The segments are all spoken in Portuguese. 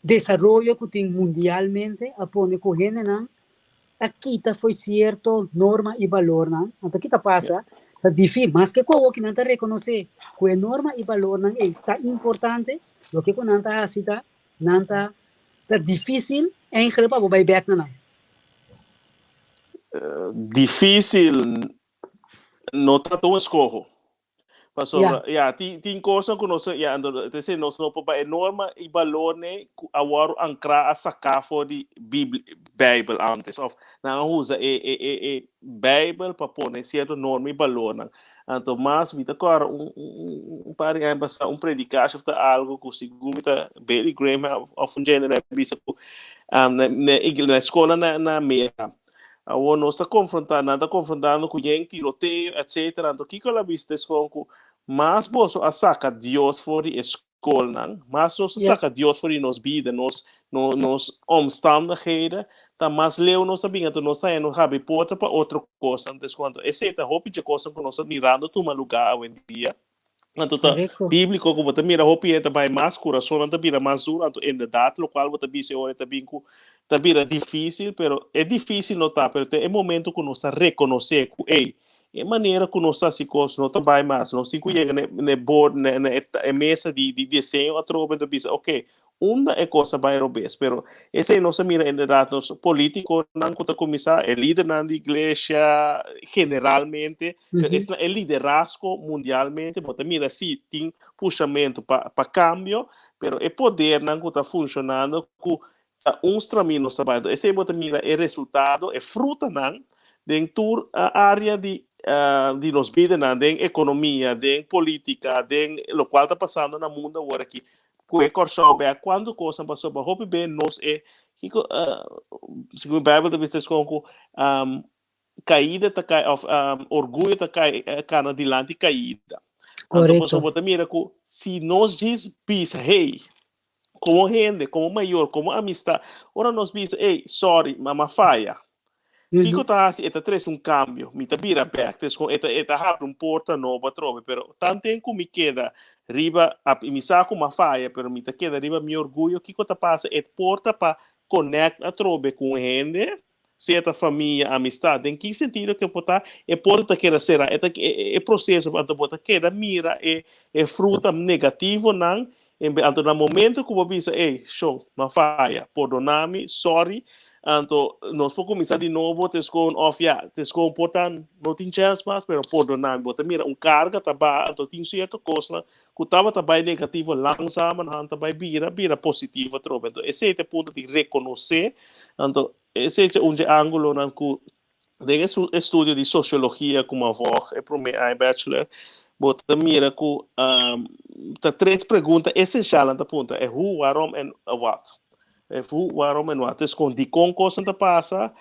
desarrollo que tem mundialmente, apone correndo, não? Aqui tá foi certo norma e valor, não? Então, aqui tá passa, tá difícil, mas que coisa que não tá reconhecer, que norma e valor, não é tá importante, lo que não tá assim, não tá difícil, em geral, para vai back, não? Difícil, não tá tão escorro. Yeah. Tem coisa que nós não pode norma e valor né agora ancrar a sacar for de Bible antes of não usa Bible para pôr certo norma e valor não então mas vita agora para um predicação de algo que segundo Billy Graham of um gênero bisa na escola na América o nós está confrontando com gente tiroteio etc então que ela vista com mas bolso a saca Deus for de escola, mas nós saca Deus for de nos vida, nos omstandigheden, tá mais leu nós sabia, então nós saímos rabi porta para outra coisa, antes quando esse é a roupa de coisa que nós mirando toma lugar hoje em dia. Então tá bíblico como você mira roupa é também mais coração, não vira mais duro, então em verdade, o qual você diz hoje também tá vira difícil, pero é difícil notar, pero é momento que nós reconhecer que ei é maneira que nós se coisa não trabalha mais nós temos que chegar na board na mesa de desenho a troca de bisa ok uma é coisa vai robes pero esse não se mira em verdade nós político não conta começar é líder na igreja generalmente esse é liderazgo mundialmente mas mira se tem puxamento para cambio pero é poder não conta funcionando com uns caminhos trabalho esse é mira é resultado é fruta não dentro a área de nos vida de economia, de política, de lo qual está passando no mundo agora aqui. Quando coisa passou para hope bem nós segundo a Bíblia vista com caída tá orgulho tá cana dilante caída. Então passou para mira que se nós diz pisa hey como gente, como maior, como amistade, ora nós diz hey sorry mama falha. Kiko tá assim, eta tres cambio, mi vira back, eta abre porta nova trove, pero tanto tempo me queda riba, mi saco uma falha, pero me queda riba mi orgulho, Kiko tá passa et porta para conectar a trove com gente, certa família, amistade, em que sentido que botar e porta que será, é processo para botar que mira é fruta negativo não, então no momento que você diz, ei, show, uma falha, perdona-me, sorry. Então, nós podemos começar de novo, tescon off ya, tescon portan, não tem chance mais, pero perdonar, bota mira, carga tá então tem certa coisa, que tava também negativo, langsaam, han também vira positivo, trobe. Então, esse é o ponto de reconhecer, então, esse é um ângulo na que tem estudo de sociologia como avó, é para mim, bachelor, bota mira que tá três perguntas essenciais na ponta, é who, waarom and what. Waarom en wat. Dus gewoon die kosten te passen.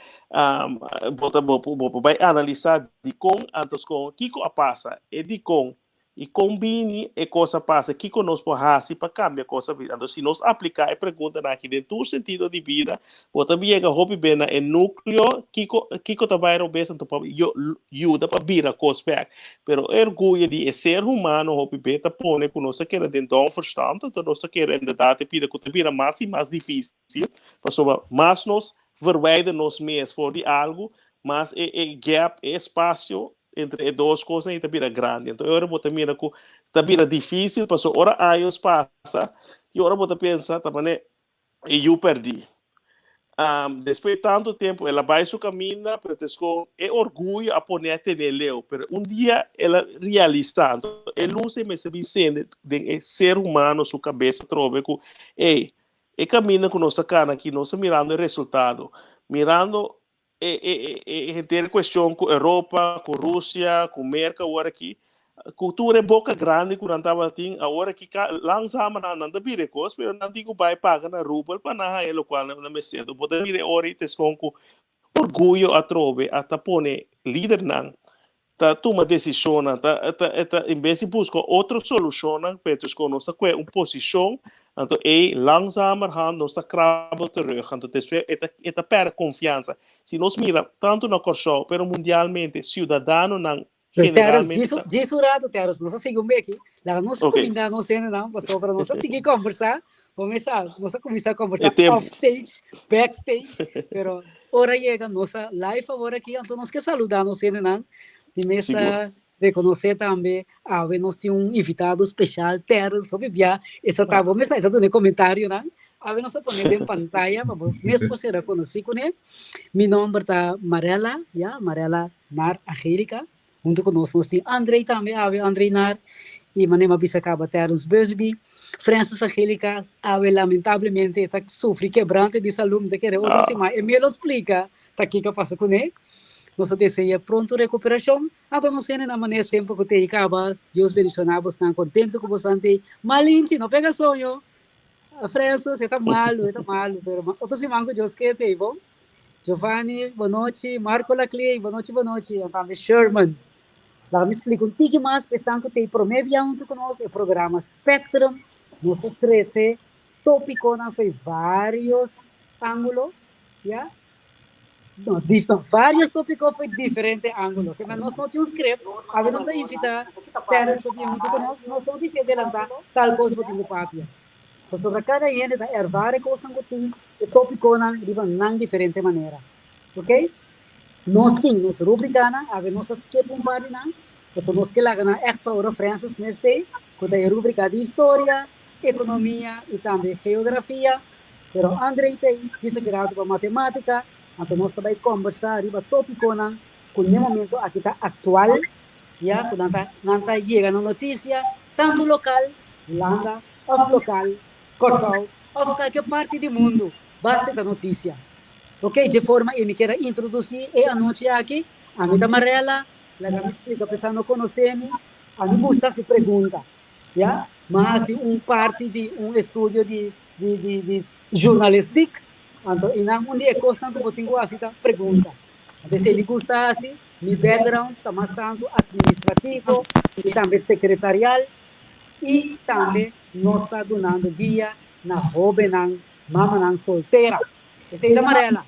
Bij analisar die kon, então com kiko a passa e di com e combine e cosa passa kiko nos porrasi para cambiar coisa vida. Então se nós aplicar a pergunta aqui dentro do sentido de vida, bota biega hopi bena e núcleo kiko trabalha obesa então para ajuda para vira coisa back. Pero orgulho de ser humano hopi beta pone que nós quer dentro do verstand, então nós quer em verdade pira que vira mais e mais difícil, para mais nós verwijder-nos mesmo for de algo, mas o gap, o espaço entre duas coisas está vira grande. Então, eu vou mira que está vira difícil, passou hora anos passa, e hora vou pensar, tá mané, e eu perdi. Depois de tanto tempo, ela vai seu caminho, é orgulho a poner nele, mas um dia ela realizando, ele não se me sendo de ser humano, sua cabeça trova que, ei, e caminha com nossa cara aqui, nós mirando o resultado, mirando ter questão com a Europa, com a Rússia, com a América, agora aqui, cultura é boca grande, quando estava assim, agora aqui, lançamos não da vira coisa, mas não digo vai pagar na rubel, para não é o qual não me sento, pode vir hora e com orgulho a trove, a tapone líder não, tá toma decisão, em vez de buscar outra solução, petos com nossa posição, então é langzamerhand nossa cravo terug, então después é perde confiança. Se nós mira tanto na corso, pero mundialmente cidadano não Terence, generalmente. disso rato, Terence, nós seguimos aqui. Lá não se Ok. combina, não sei, não, passou para nós seguir conversar. Nós começar a conversar É tempo. offstage, backstage, pero hora chega, nossa live agora aqui, então nós que saludar, não sei, não. E mesa reconhecer também, nós temos invitado especial, Terence, sobre via, essa tá bom, mesa, essa do comentário, não? Nós poner em pantalla, vamos mesmo ser reconhecido, né? Meu nome é Marela, Marela Nar Angélica. Junto conosco nós temos Andrei também, Andrei Nar, e Manema Bissacaba Terence Busby. Francis Angélica, lamentavelmente, está sofrendo quebrante de saúde, de querer outro semana. E me lo explica, está aqui que passa com ele. Nós desejamos pronto recuperação. Então, não sei na maneira sempre que te acaba, Deus bendicionamos, estão contentes com você. Malinche, não pega sonho. Francis, está malo, pero outro semana que Deus quer ter, bom? Giovanni, boa noite. Marco Lacley, boa noite, boa noite. Então, Sherman. Lá me explica um pouco mais, pensando que tem promebião conosco, o programa Spectrum, nosso 13 tópico, não foi vários ângulos, já? Não, vários tópicos foi diferente ângulo, que nós não tínhamos script, a nós invita Teres para junto conosco, nós só disse adelantar tal coisa para o papel. Sobre cada gente, várias coisas que tem, o tópico não de diferente maneira, ok? Nós temos rubrica, nós esquecemos um par de nós que lá echt para Francis Meste, que tem rubrica de história, economia e também geografia. Pero Andrei tem desagrado para matemática, então nós vamos conversar sobre o tópico com o momento aqui está atual, já, quando está chegando a notícia, tanto local, landa, off-local, cortal, ou qualquer parte do mundo, basta a notícia. Ok, de forma que me quero introduzir e anunciar aqui, a minha Marela, ela me explica, pessoal não conhece-me, a mim gusta se pergunta, já? Mas parte de estudo de jornalística, então, e não é constante que eu tenho assim, pergunta. Então, se me gusta assim, meu background está mais tanto administrativo, e também secretarial, e também nós está dando guia na jovem, mama solteira. Essa é a Marela.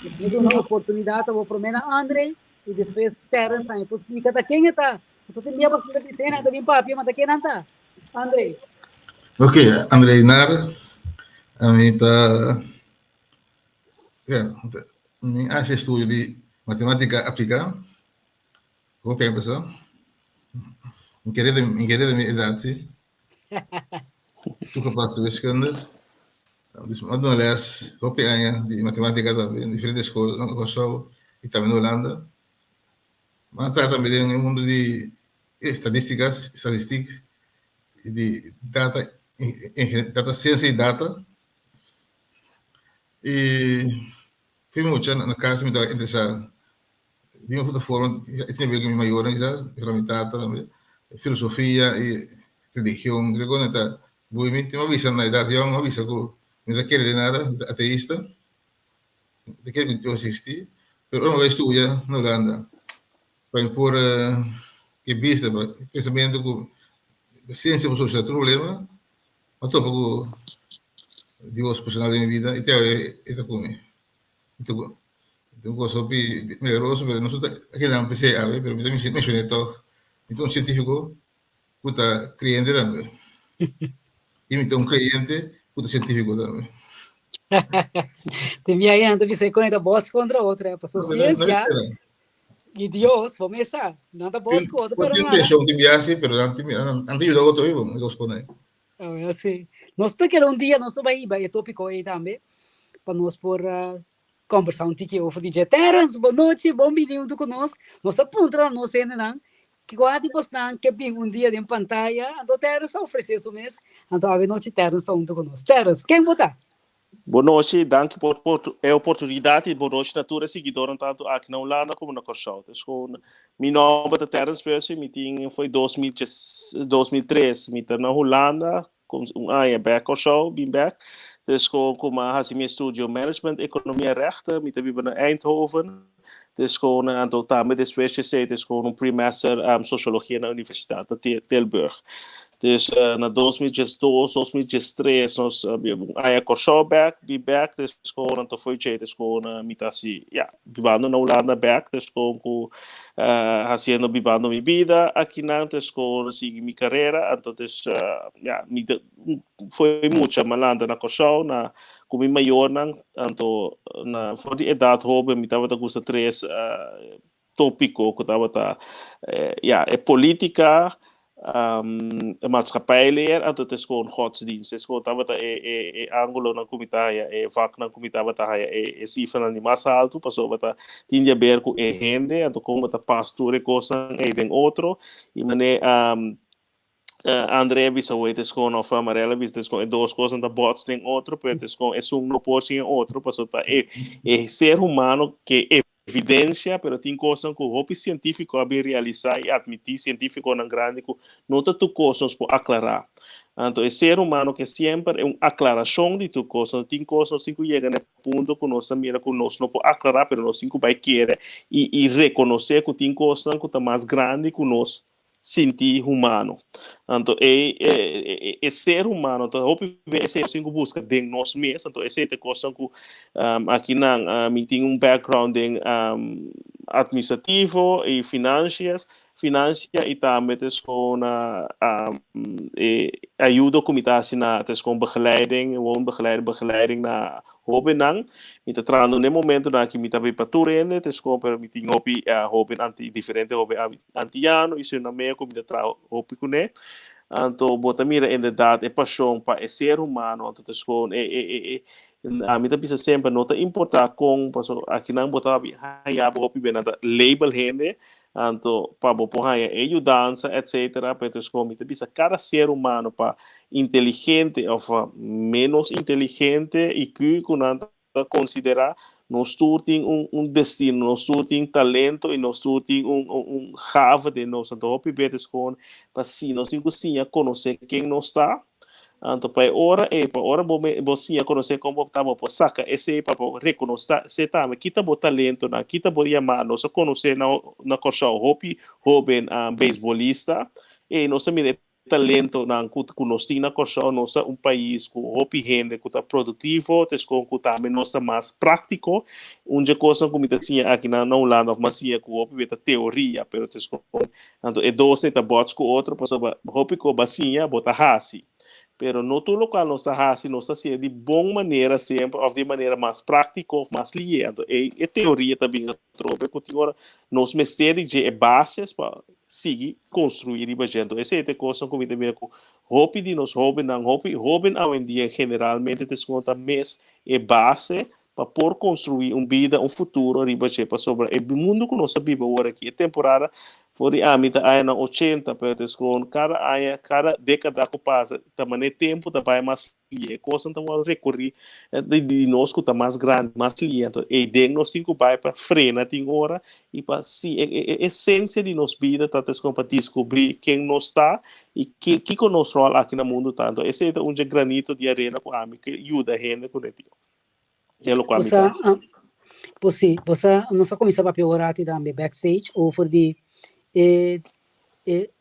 Me deu uma oportunidade, eu vou prometer a Andrei, e depois Terence também, pois explica quem está. Você tem minha bastante de cena, também papi, mas quem não está? Andrei. Ok, Andrei Nar, a mim está... Minha hace estudo de matemática aplicada, vou pegar pessoal. Em querer da minha idade, tu capaz de ver escândalo. Mas não, aliás, vou pegar de matemática também, em diferentes escolas, não Kosovo e também na Holanda. Mas está também no mundo de estatística e de data ciência e data. E fui muito na casa, me estava interessado. De uma forma, eu tinha visto que me maior, pela metade também, filosofia e religião, grego, tá, movimento, uma visão na idade, uma visão que me daquele de nada, ateísta, daquele que eu assisti, mas uma vez estudei na Holanda, para impor que vista, pensamento que a ciência vai solucionar o problema, mas estou Deus personal da minha vida, e até está comigo. Então, coisa melhoroso, mas não sou aqui não pensei a ver, mas me mencionei todo. Então, um científico, puta, cliente também. E então, cliente, puta, científico também. Tem minha aí, não sei quando é boss contra outra, é para ciência. E Deus, vamos começar. Nada boss contra, pero nada. Tem um time assim, pero não ajuda outro vivo, Deus põe. Assim, nós queremos dia, nós vai ir tópico aí também, para nós por conversar um pouquinho sobre DJ Terence, boa noite, bom minuto conosco. Nós apontamos não sei não, que quase postando que bem um dia em pantalla, então Terence ofereceu isso mesmo, então a noite Terence está junto conosco. Terence, quem botar? Boa noite, danke por a oportunidade. Boa noite, natura seguidora, tanto aqui na Holanda como na Kosovo. Meu nome é Terence Percy, foi 2003, me na Holanda, com back Kosovo, bem back. Dus como assim meu estúdio management, economia rechten, me vivo na Eindhoven. Dus gewoon een aantal tamen, depois de ser, dus gewoon een pre-master sociologia na Universidade de Tilburg. Dus na 2012, 2013 nós aí a Corso back, back, dus gewoon een tofoitje, dus gewoon mitasi, ja, vivendo na Holanda back, dus gewoon com haciendo vivendo mi vida aqui não, dus gewoon sigo mi carreira, entonces ja, foi muita malanda na Corso, na com mi maior não, então na for die idade hobe, mi tava da gusta três tópico, que tava tá, ja, é política, maatschappijleer, en dat is gewoon godsdienst. Het is gewoon dat we angulo ng kumitaya, vak ng kumitaya, sifa ng masa alto, paso bata tinja ber ko gente, en como bata pastor cosa den otro, y mane Andrea bisa het is gewoon of amarela bis es gewoon dos cosas da bots den otro, pero es gewoon es un no portion otro, paso ta ser humano que evidência, pero tem coisas que o hopi científico a realizar e admitir científico na grande que não tu coisas por aclarar. Então, é ser humano que sempre é uma aclaração de tu coisas, tem coisas que chega no ponto que nós mira que nós não pode aclarar, pero nós cinco vai querer e reconhecer que tem coisas que tá mais grande que nós sentir humano. Então, é ser humano. Então, hopi esse cinco busca de nós mesmos. Então, essa é a coisa que aqui na me tem background em administrativo e finanças e também com ajuda comitê na com begeleiding, woonbegeleiding na hobenang. Mita trando no momento na que mita para turende, com permitir hoben anti diferente hoben antiano, isso na meio como mita tra hopi kune. Então, bota mira inderdaad é paixão para ser humano, então com a mita precisa sempre nota importar com aqui não botar aí hopi benada label rende. Então, para botar ajudança, etc. Mas como mita precisa cada ser humano para inteligente ou menos inteligente e que quando considerar nós temos destino, nós temos talento e nós temos chave de nós. Então, hopi betes com para si nós conseguimos conhecer quem nós está. Então, para hora você conhecer como estava por saca esse para reconhecer se tá mas kita bo talento na kita bo chamar nós conhecer na coisa hopi beisbolista e nós mira talento na que nós temos na coisa nós país com hopi gente que está produtivo com que também nós mais prático onde coisa como assim aqui na Holanda mas sim com hopi beta teoria pero então é dois tá bots com outro para hopi com bacia bota hasi. Pero no todo local não está assim, não está assim de boa maneira sempre, ou de maneira mais prática, ou mais liada. E teoria também troca, porque agora nós mesteri de bases para seguir construir e bajando. Essa é a coisa que também com hopi de nós hopen hoje em dia generalmente desconta mais é base para por construir vida, futuro, riba para sobre o mundo que nós vivemos agora aqui, é temporada. Por mita aí na 80, mas com cada década que passa, também tempo também mais lié, coisa então recorrer de nós que está mais grande, mais lié, então e diagnóstico vai para frenar tem hora e para si a essência de nossa vida tá para descobrir quem nós está e que nosso rol aqui no mundo tanto. Esse é um granito de arena com a que ajuda a gente com isso. É o que você não começava a piorar também backstage ou for de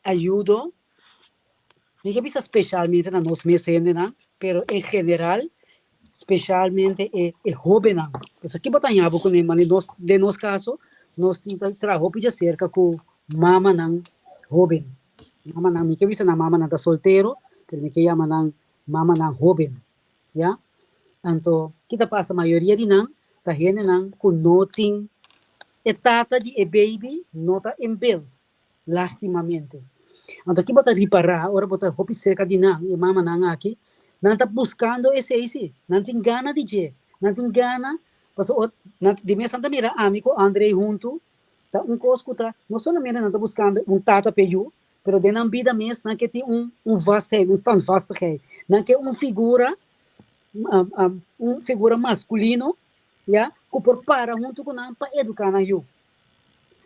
ajuda, ninguém precisa especialmente na nossa mesa, pero em geral, especialmente jovem. Isso aqui botar em abo com ele, mas de nosso caso, nós temos trabalho de cerca com mama não jovem. Mama não, ninguém precisa na mama não tá solteiro, pero ninguém chama não mama não jovem, já? Então, kita passa a maioria de não, tá gente não com noting, etapa de baby, nota em build. Lastimamente. Então, aqui bota reparar, ora bota hopi cerca de não, e mama não aqui, não está buscando esse, não tem gana de je, não tem gana, de minha santa mira, amigo André junto, tá coisa tá, não somente não está buscando tata peyu, pero de na vida mesmo, não que tem vastheid, standvastigheid, não que figura masculino, ja, que por para junto com não para educar na you.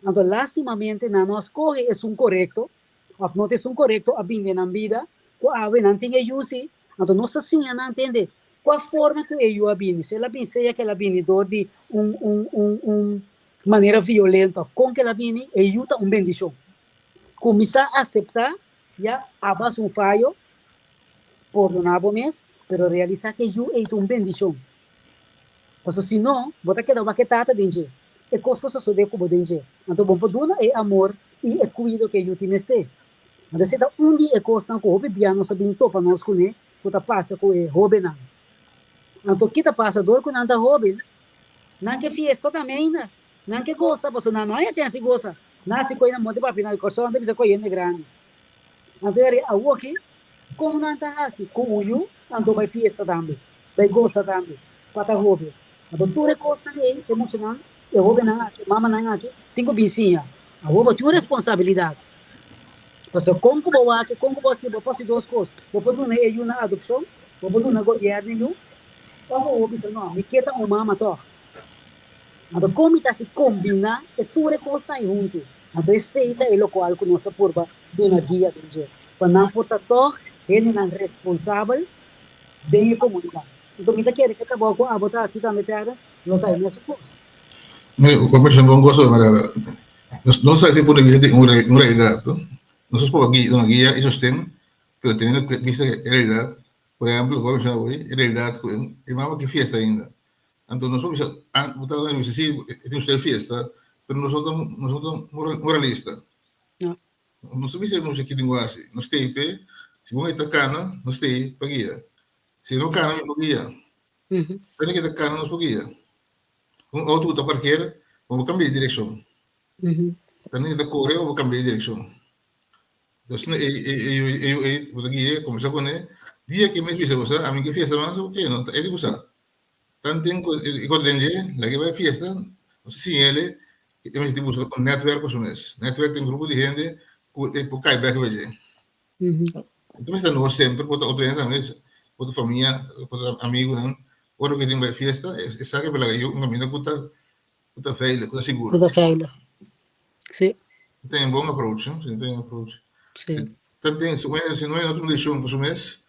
Então, lastimamente, na nós corre é correto, ou não é correto a vinda na vida, que não tem use, então nós assim não entende qual forma que eu a vinda, se ela vinda seja que ela vinda de maneira violenta, com que ela vinda, ajuda bendição. Começar a aceitar ya abas fallo, perdonamos mes, pero realiza que yo he hecho una bendición. Porque si no, bota queda uma quetata dentro. E costa só de como dentro. Então, bom poduna é amor e é cuido que eu tenho este. Então, se dá dia é costa com o bebê, não sabe topa nós com ele, que passa com o hobby não. Então, que passa dor com nada hobby, não que fiesta também, não que gosta, porque não é chance gosta. Nasce com ele monte papi na corção, não precisa com ele grande. Então, é a aqui, como não está assim, com o eu, então vai fiesta também, vai gosta também, para hobby. Então, tu recosta aí, emocionante, eu vou na mama na aqui, tenho vizinha, eu vou ter responsabilidade. Porque como que vou aqui, como você vou fazer duas coisas, vou poder na adoção, vou poder na governo, ou vou pensar não, me queda uma mama to. Então, como está se combina, é tu recosta aí junto. Então, esse é o local que nós estamos por uma guia do jeito. Quando não porta to, ele não é responsável da comunidade. Então, me quer que acabou com a botar assim também terras, não está aí nessa coisa. Uma pessoa não gosta de não sabe por que uma realidade, nós somos uma guia e sustento, pero tendo vista a realidade, por exemplo, vamos chamar hoje, a realidade é uma que fiesta ainda. Então, nós somos, botado em si, temos que fiesta, pero nós somos moralistas. Nós somos aqui de linguagem, nós temos, se vamos estar cana, nós temos para guia. Se não cana, não guia. Se não está cana, nós para guia. Um auto está parqueira, vamos cambiar de direção. Também da correr, vamos cambiar de direção. Então, eu vou guia, começar com ele, dia que me visa você, a mim que fiesta mais, ok, não, ele usa. Tanto tempo, quando ele lá que vai fiesta, sim, ele, temos de buscar um network para o mês. Network tem um grupo de gente que por cai back hoje. Então, está nós sempre, por outra gente também, por família, por amigo, não. Quando que tem vai fiesta, é sabe pela eu, uma menina que tá feia, que tá segura. Coisa feia. Sim. Tem um bom approach, sim, tem um approach. Sim. Também, se não é não deixou para o mês,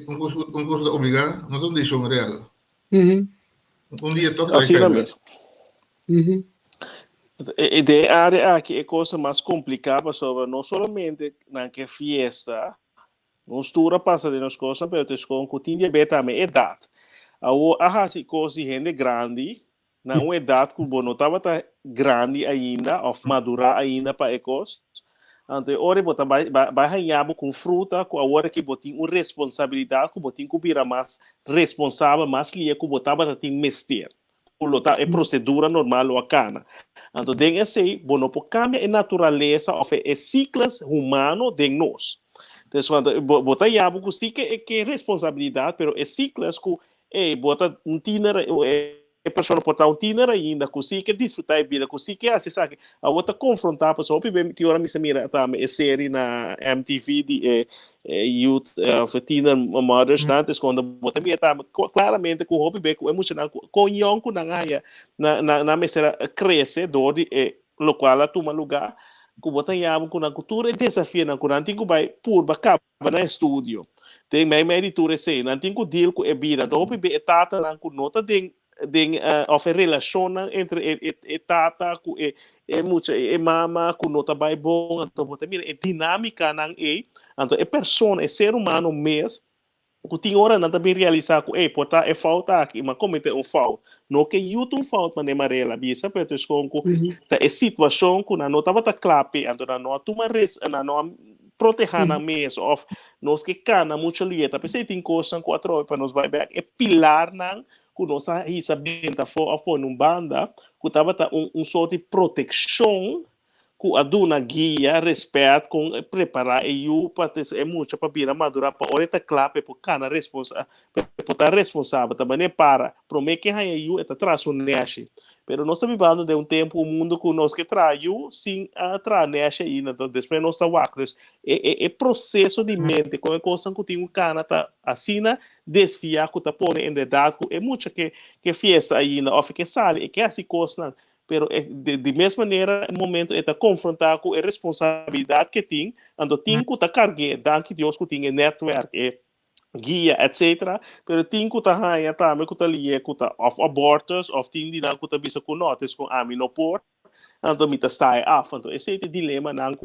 coisa obrigar, não deixou real. Dia toca assim mesmo. E de área aqui é coisa mais complicada sobre não somente na que fiesta, não estura passa de nas coisas, mas tem que tinha bem também idade. A assim coisa gente grande, na uma idade que não estava grande ainda, ou madurar ainda para ecos. Então, hora bota vai ganhar com fruta, com a hora que botin uma responsabilidade, que botin que vira mais responsável, mais lia que botava tem mester. É procedura normal ou cana. Então, tem esse, bom, não cambia a natureza, ou é ciclos humanos de nós. Então, quando bota yabo, que sim que é responsabilidade, pero é ciclos que bota tiner, a pessoa pode estar tiner ainda, que sim que desfrutar a vida, que sim que sabe, a outra confrontar a pessoa, porque tem hora me se mira também, a série na MTV de Youth of Teener Mothers, antes quando bota me claramente com o hobby bem emocional, com young com na mesera cresce dor de local a tomar lugar, que bota yabo com a cultura e desafio na curante que vai por bacaba na estúdio. Tem mais editora sei, não tem que deal com a vida, do hobby bem tata na com nota de of relação entre tata com muita mama com nota bem bom, então bota mira é dinâmica não então é pessoa é ser humano mesmo que tem hora não também realizar que pode falta aqui mas cometer falta não que YouTube falta mas nem marela bisa pero es com é situação que não estava clape então não toma não proteger na mesa of nós que cana muito lieta pensei tem coisa quatro para nós vai é pilar não que nós aí sabendo for num banda que estava sorte de proteção que a dona guia respeito com preparar eu para ter muito para vir a madurar para oreta clave para cana responsável também para prometer que aí eu está traço neste pero nós estamos vivendo de tempo mundo que nós que traiu sim a neste aí então depois nós estamos é processo de mente com a coisa que tem cana tá assina desviar que tá pondo em idade é muito que fiesta ainda ou que sale que assim coisa pero de mesma maneira no momento é confrontar com a responsabilidade que tem ando tem que tá cargue danke Deus que tem network guia etc pero tem que tá raia tá me que tá ali que tá of abortus of tem de não que tá bisa com notas com aminopor ando me tá sai então esse é o dilema não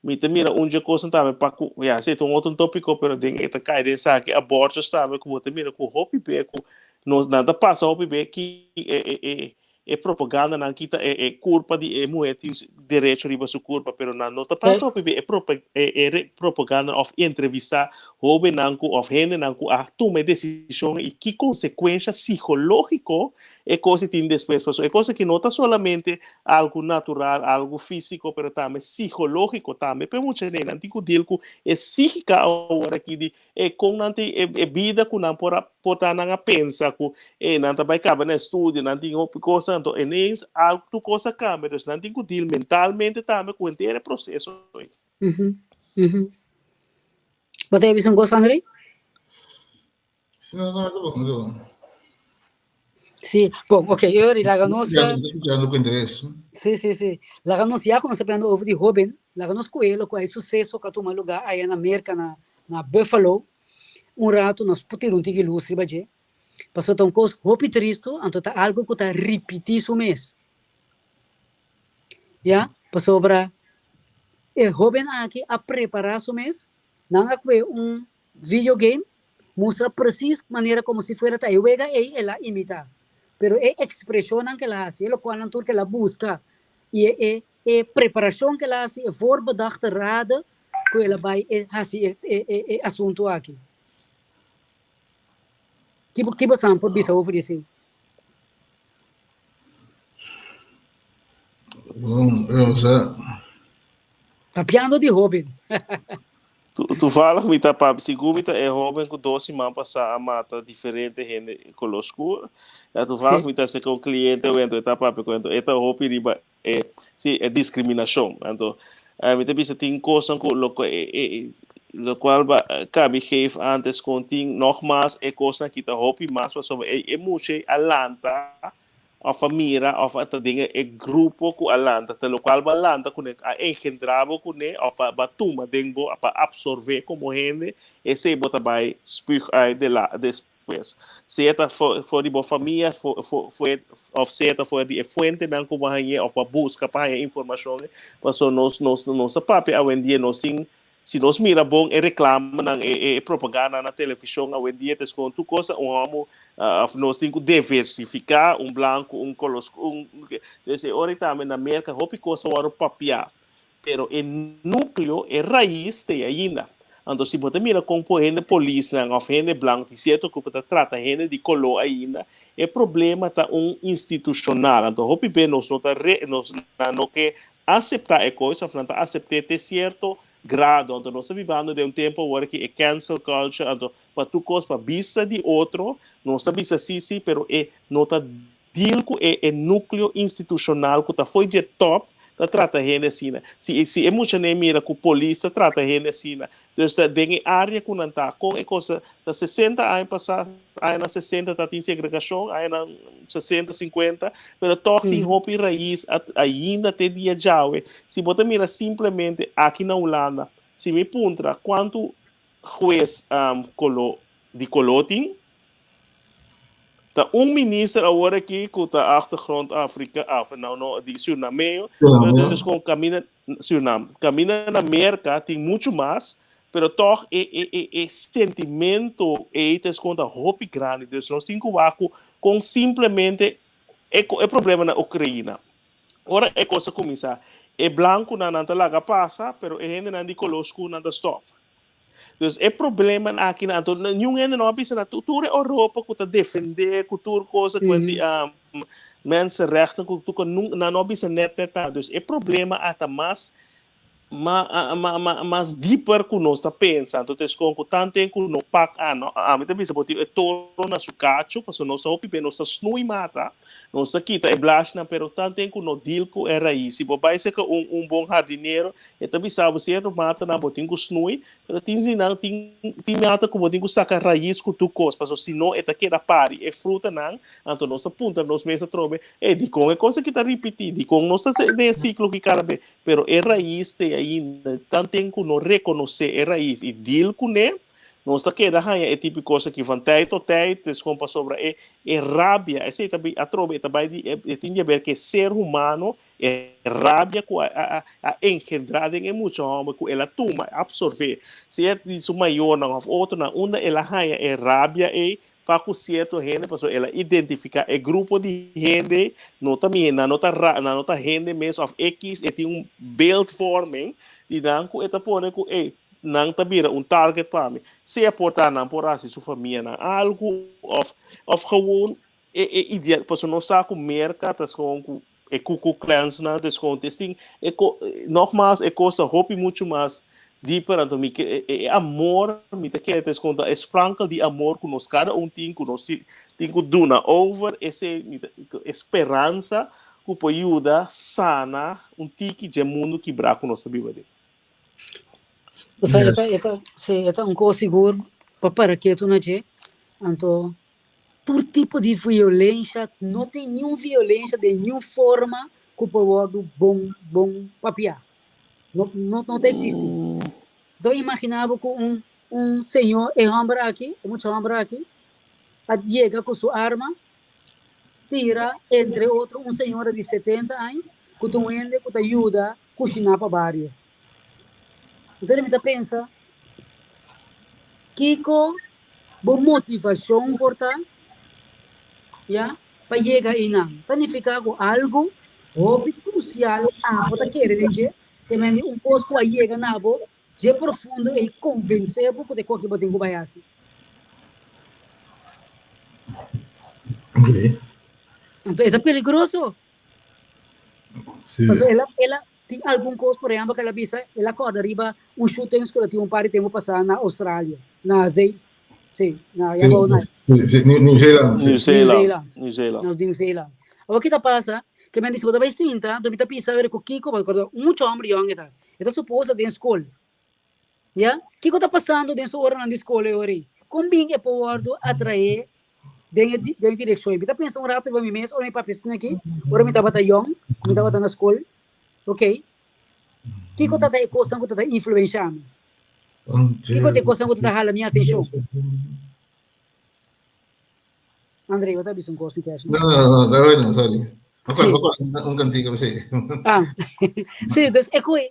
Mita mira onde coisa também para já sei um outro tópico pero tem esta cai de saque aborto também como te mira com hopi be com nós nada passa hopi be que propaganda não kita culpa de mulher direito riba sua culpa pero não tá passa hopi be propaganda of entrevista hopi não com of gente não com a toma decisão e que consequência psicológico é coisa que tem depois é coisa que não tá solamente algo natural, algo físico, pero também psicológico também. Pero muita gente não tem que dizer que é psíquica agora que é com não tem vida que não pode botar na pensa que não vai acabar no estudo, não tem outra coisa, então é nem algo que coisa cambia, então não tem que dizer mentalmente também com o inteiro processo. Você tem visto coisa, André? Não, tá bom. Sì, ok, io la conosco. Escuchando com interesse. Sì. La conosco, já conosco aprendendo over de Robin. La conosco ele, com sucesso que toma lugar aí na América, na Buffalo. Rato, nós putiram um tigre ilustre, baje. Passou tão coisa, hopi triste, então tá algo que tá repetir isso mês. Já, passou para Robin aqui a preparar isso mês. Não há videogame, mostra precis maneira como se fosse tá. Eu pega ela imitar. Pero é expressão que ela faz, é o qual que ela busca, e é preparação que ela faz, é voorbedachte raden que ela vai fazer assunto aqui. Que você não pode over isso? Bom, eu já. Papiando de Robin. Tu fala que tá para segundo é Robin com 12 man passar a mata diferente gente conosco. Tu fala que tá se com cliente ou então tá para quando eta hopi riba é discriminação. Então me tem tem coisa com lo qual cabe geef antes continu nogmaals coisa que tá hopi mais sobre muito alanta a família of ata dinge grupo ku alanta te local balanta ku a engendrabo ku ne of batuma dengo apa absorver como gente esse bota vai spuug uit de la depois se eta for die família foi of se eta for die fuente dan ku bahaya of busca para informação passo nos papi a wendia nos se nós mira bom reclama nan propaganda na televisão a wendia tes com tu coisa amo nós temos que diversificar branco, colosco, desse hora também na América, hopi coisa o papia, pero o núcleo, a raiz tem ainda. Então, se você mira com gente polícia, ou gente branca, de certo que você trata gente de color ainda, o problema está institucional. Então, hopi bem, nós não que aceitar a coisa, não aceitar ter certo grado, então nós estamos vivendo de tempo agora que é cancel culture, então para tu coisa para vista de outro, não está vista sim, pero não está deal com o núcleo institucional que está foi de top, está trata gente assim, se é muito nem mira com polícia trata gente assim, então tem área que não está com coisa da 60 anos passado, aí na 60 está tem segregação, aí na 60, 50, pero toch tem hopi raiz ainda tem dia já, se você mira simplesmente aqui na Holanda, se me pergunta quanto juiz de coloting tá ministro agora aqui que tá achtergrond África não de Suriname então com camina na América tem muito mais pero toch sentimento es conta hopi grande então nós temos que com simplesmente é problema na Ucrânia ora é coisa começar é branco na nanta laga passa pero é gente não de colosco nanta stop. Dus é problema aqui na então nenhum ainda não pensa na cultura Europa que tá defender cultura coisa que mensenrechten que tu não pensa net tá dus é problema até mais deeper que nós está pensando então com tanto tempo no pac me tem visto é toro na sucacho porque nós hopi bem nós snui mata nós aqui tá é blashna pero tanto tempo no deal com é raiz se vai ser que bom jardineiro e também sabe se mata na botinho snui pero tem mata com botinho saca raiz com tu coisa porque se não é que da pari é fruta não então nós apunta nós mesa trobe de com é coisa que tá repetir de com nós é ciclo que cara pero é raiz tem ainda tanto tempo não reconhecer a raiz e deal com ele Não está que é tipo de coisa que van tijd tot tijd, dus gewoon pas sobre rabia. Esse também a trova também tem a ver que ser humano rabia com a engendrada em muito homem com ela toma absorver. Se é isso maior não outro na onda ela é rabia para com certo gente, para ela identificar o grupo de gente, não também na nota gente mesmo of X tem build forming e não com eta pone com não tabira target para mim. Se é portar não por assim sua família não algo of gewoon ideal, para não sabe com mercado, tas com Kuku Clans na descontesting nogmaals coisa hope muito mais deeper então me que amor me te quer desconta espranca de amor que nós cada tem que nós tem que duna over esse esperança que pode ajudar sana tiki de mundo que braco nós vive de. O sea, esta coisa seguro para que tu não je, então por tipo de violência, não tem nenhuma violência de nenhuma forma que pode bom papiar. Não existe. Então, imaginava que senhor aqui, muito homem aqui, chega com sua arma, tira, entre outros, senhora de 70 anos, que tu ende, que te ajuda a cozinhar para o barrio. Então, ele pensa, Kiko, boa motivação importante, para chegar aí não. Planificar com algo, crucial, para querer dizer, também coisa que chega na boa, de profundo e convencer porque de qualquer botem que vai assim. Então, isso é perigoso. Sim. Mas ela tem algum coisa, por exemplo, que ela visa, ela acorda arriba, shooting que ela tinha par de tempo passar na Austrália, na Zee. Sim, New Zealand. New Zealand. O que está passa? Que me disse, vai sim, tá? Tu me tá pensando ver com Kiko, muito homem young tá. Está suposto dentro escola. Kiko está passando dentro hora na escola hoje. Combina é para atrair dentro direção. Me tá pensando rato para mim mesmo, ou me papel aqui, ora me tá bata young, me tá bata na escola. OK? Kiko tá aí coisa que tá influenciando. Kiko tem coisa que tá hala minha atenção. Andrei, você viu um coisa que acha? Não, sorry. Um cantigo assim. Sim,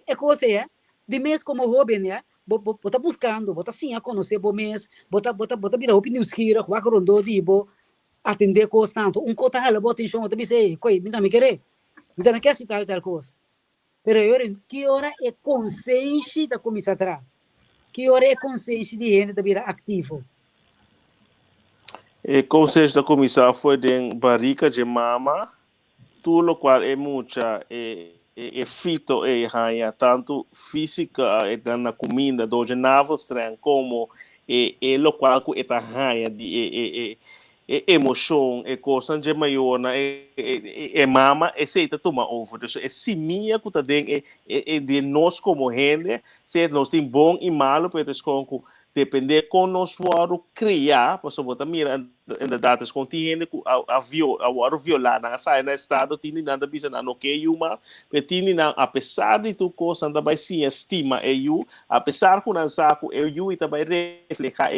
é coisa, de mês como jovem, bota buscando, bota sim a conhecer o mês, bota virar opinião esquerda, vai correndo tipo atender coisa tanto, coisa hala bota atenção, bota dizer, coi, me dá me querer citar tal coisa. Pero eu que hora é consciência da começar a trabalhar. Que hora é consciência de gente da virar ativo. E consciência da comissão foi de barriga de mama, tudo o qual é muita fito tanto física e na comida, do navel estranho como o qual que está raia de emoção, coisa de maior na mama, aceita tomar over. Então, simia que está de nós como gente, se nós tem bom e malo, porque depender com nós vamos criar, por exemplo, mira em datas com gente a violar na saia na estado tem nada bisa na no que uma tem na apesar de tu coisa anda vai sim estima eu apesar que não saco eu e também reflejar